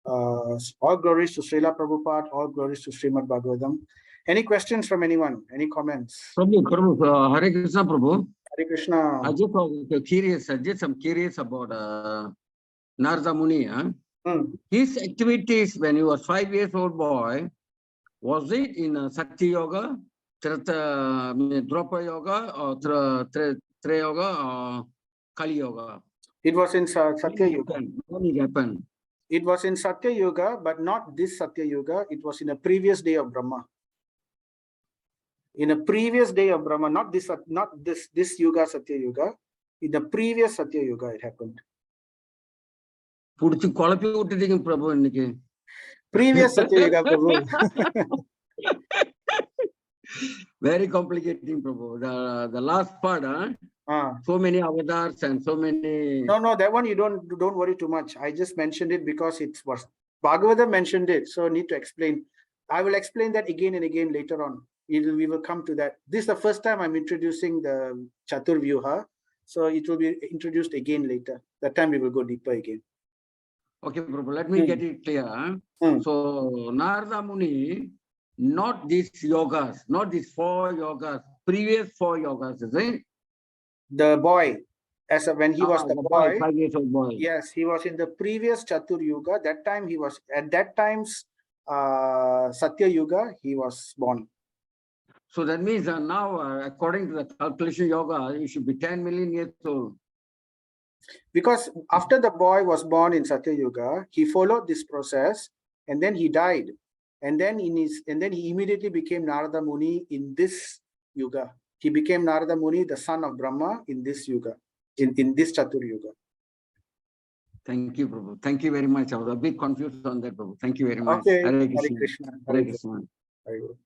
All glories to Srila Prabhupada. All glories to Srimad Bhagavatam. Any questions from anyone? Any comments? Prabhu, Hare Krishna, Prabhu. Hare Krishna. I just was curious. I'm curious about Narada Muni. His activities when he was 5 years old boy, was it in Sakti Yoga, Dropa Yoga, or Tre Yoga, or Kali Yoga? It was in Satya Yuga. When it happened? It was in Satya Yuga, but not this Satya Yuga. It was in a previous day of Brahma. In a previous day of Brahma, not this Yuga, Satya Yuga. In the previous Satya Yuga, it happened. Previous Satya Yuga, Prabhu. Very complicating, Prabhu. The last part, so many avatars and so many. No, that one you don't worry too much. I just mentioned it because it was Bhagavatam mentioned it, so I need to explain. I will explain that again and again later on. We will come to that. This is the first time I'm introducing the Chatur Vyuha, so it will be introduced again later. That time we will go deeper again. Okay, Prabhu, let me get it clear. So Narada Muni, not these yogas, not these 4 yogas, previous 4 yogas, is it? The boy, when he was the boy, 5 years old boy. Yes, he was in the previous Chatur Yuga. That time he was at that time's Satya Yuga. He was born. So that means now, according to the calculation yoga, you should be 10 million years old. Because after the boy was born in Satya Yuga, he followed this process, and then he died, and then he immediately became Narada Muni in this Yuga. He became Narada Muni, the son of Brahma, in this Yuga, in this Chatur Yuga. Thank you, Prabhu. Thank you very much. I was a bit confused on that, Prabhu. Thank you very much. Okay. Hare Krishna. Hare Krishna. Hare Krishna. Very good.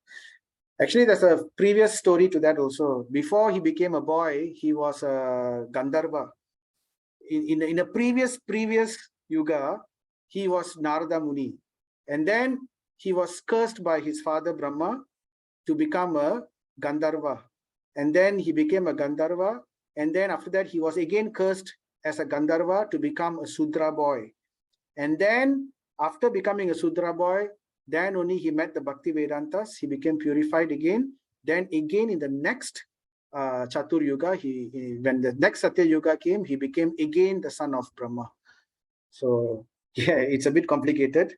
Actually, there's a previous story to that also. Before he became a boy, he was a Gandharva. In a previous Yuga, he was Narada Muni. And then he was cursed by his father Brahma to become a Gandharva. And then he became a Gandharva. And then after that, he was again cursed as a Gandharva to become a Sudra boy. And then after becoming a Sudra boy, then only he met the Bhakti Vedantas. He became purified again. Then again in the next Chatur Yuga, when the next Satya Yuga came, he became again the son of Brahma. So yeah, it's a bit complicated,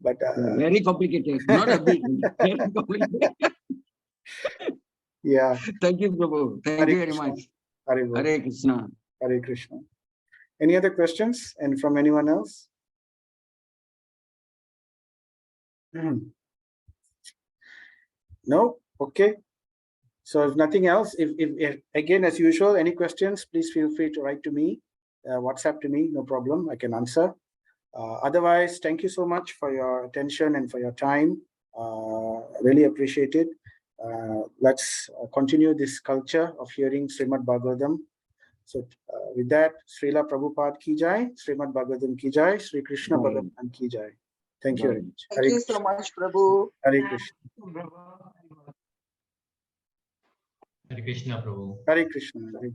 but very complicated. Not a bit. Very complicated. Yeah. Thank you, Prabhu. Thank you very much. Hare Krishna. Hare Krishna. Any other questions? And from anyone else? No? Okay. So if nothing else, if again, as usual, any questions, please feel free to write to me, WhatsApp to me, no problem, I can answer. Otherwise, thank you so much for your attention and for your time. Really appreciate it. Let's continue this culture of hearing Srimad Bhagavatam. So with that, Srila Prabhupada ki jai, Srimad Bhagavatam ki jai, Sri Krishna Bhagavan ki jai. Thank you very much. Thank you so much, Prabhu. Hare Krishna. Hare Krishna, Prabhu. Hare Krishna.